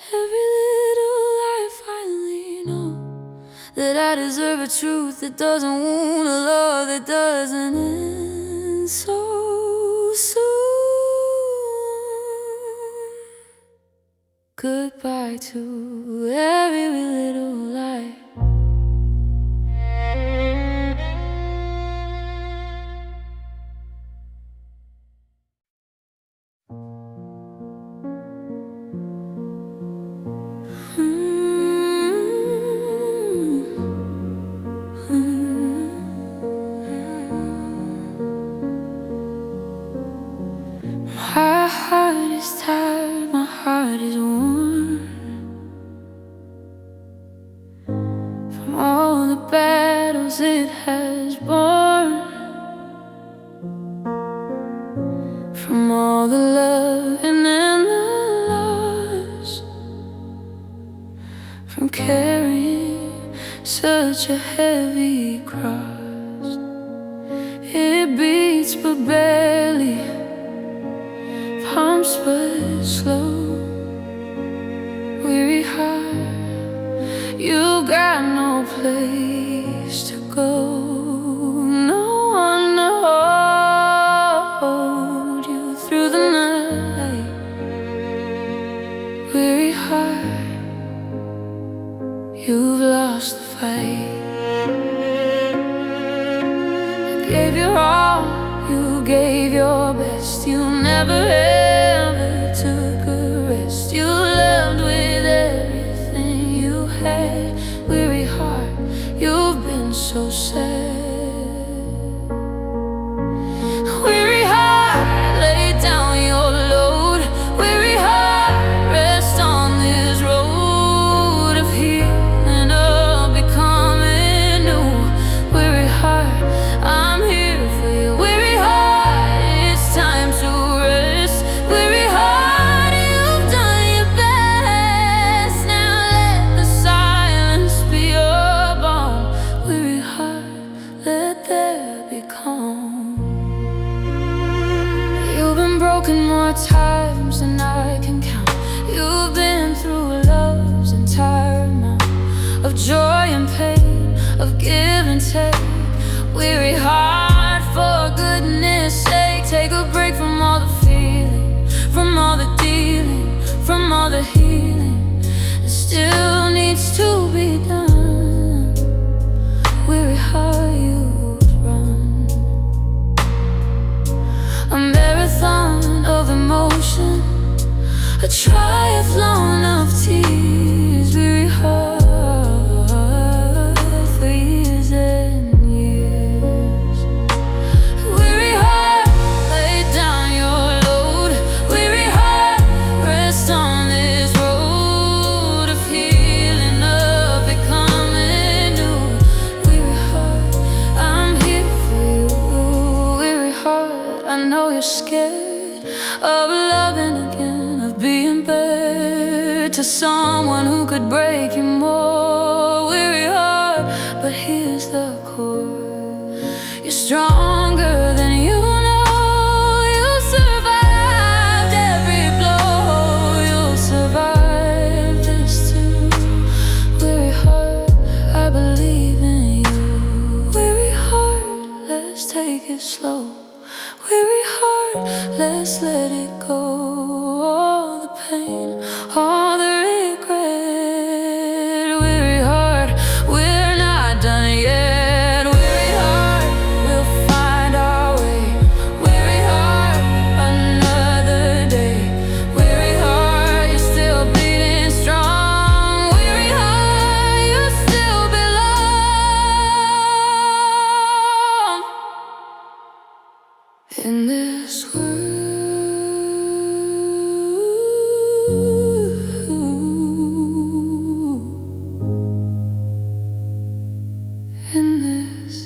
A: Every little lie, I finally know that I deserve a truth that doesn't wound, a love that doesn't end so soon. Goodbye to every little lie. My heart is tired, my heart is worn from all the battles it has borne, from all the loving and the loss, from carrying such a heavy cross. It beats but barely, pumps but slow. Weary heart, you got no place to go. No one to hold you through the night. Weary heart, you've lost the fight. You gave your all You gave your best, you never ever took a rest. You loved with everything you had. Weary heart, you've been so sad. Weary heart, lay down your load. Weary heart, rest on this road of healing, of becoming new. Weary heart, I'm here for you. Weary heart, it's time to rest. Weary heart, you've done your best. Now let the silence be your balm. Weary heart, let there be calm. You've been broken more times than I can count. You've been through love's entire amount of joy and pain, of give and take. Weary heart, for goodness sake, take a break from all the feeling, from all the dealing, from all the healing that still needs to be done. Weary heart, you've run a marathon of emotion, a triathlon of tears. Weary heart, for years and years. Weary heart, lay down your load. Weary heart, rest on this road of healing, of becoming new. Weary heart, I'm here for you. Weary heart, I know you're scared of loving again, of being bared to someone who could break you more. Weary heart, but here's the core: you're stronger than you know. You survived every blow. You'll survive this too. Weary heart, I believe in you. Weary heart, let's take it slow. Weary heart, let's let it go. All the pain, all the regret. Weary heart, we're not done yet. Weary heart, we'll find our way. Weary heart, another day. Weary heart, you're still bleeding strong. Weary heart, you still belong in this world. In this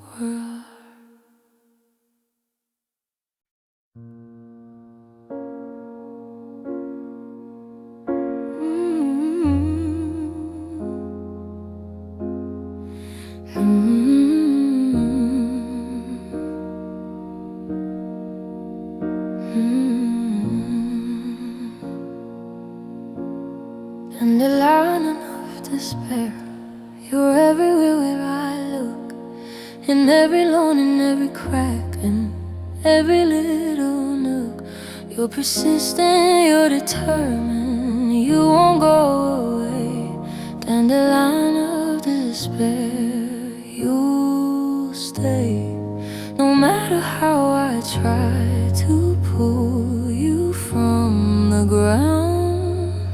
A: world. Dandelion of despair, you're everywhere where I look. In every lawn, in every crack, in every little nook. You're persistent, you're determined, you won't go away. Dandelion of despair, you'll stay. No matter how I try to pull you from the ground.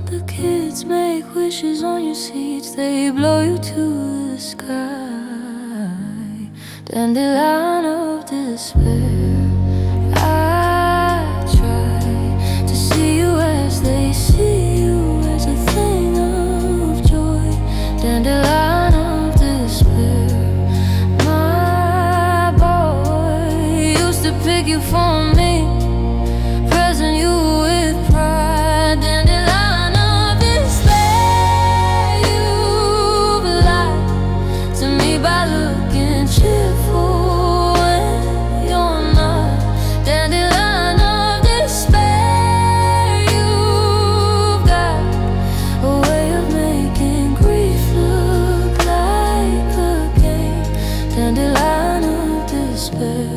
A: The kids make wishes on your seats, they blow you to the sky. Dandelion of despair, I try to see you as they see you, as a thing of joy. Dandelion of despair, my boy used to pick you for me, present you with pride. Dandelion of despair, you've lied to me by looking cheerful when you're not. Dandelion of despair, you've got a way of making grief look like a game. Dandelion of despair,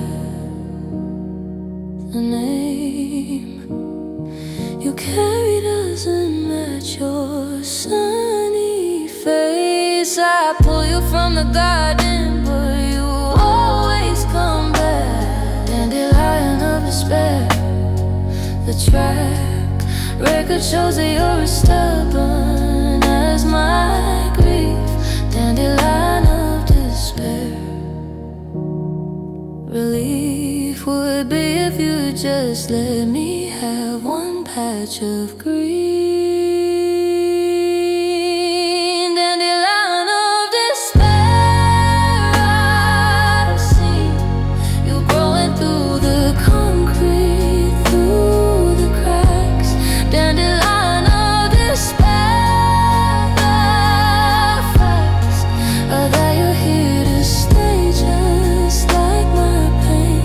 A: the name you carry doesn't match your sunny face. I pull you from the garden, but you always come back. track record shows that you're as stubborn as my grief. Dandelion of despair. Relief would be if you just let me have one patch of green. Dandelion of despair, I've seen you growing through the concrete, through the cracks. Dandelion of despair, the facts are that you're here to stay just like my pain.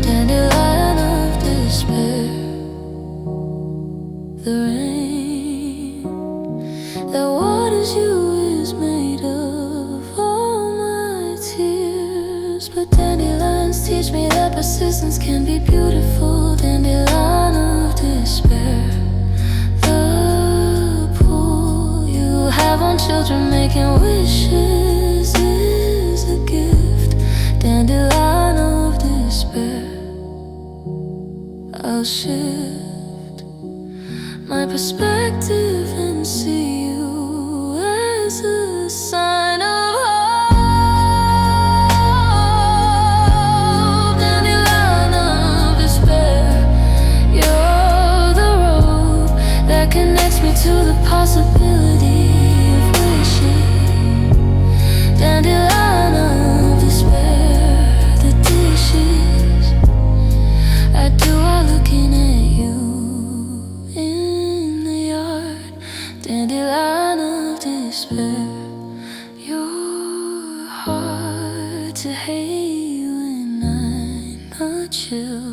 A: Dandelion of despair. The rain that waters you is made of all my tears. But dandelions teach me that persistence can be beautiful. Dandelion of despair. The pool you have on children making wishes is a gift. Dandelion of despair. I'll shift my perspective and see you as a sign of hope. Dandelion of despair, you're the road that connects me to the possibility of wishing. Dandelion of despair, the dishes I do are looking at you in the yard. Dandelion of despair, you're hard to hate when I'm not chill.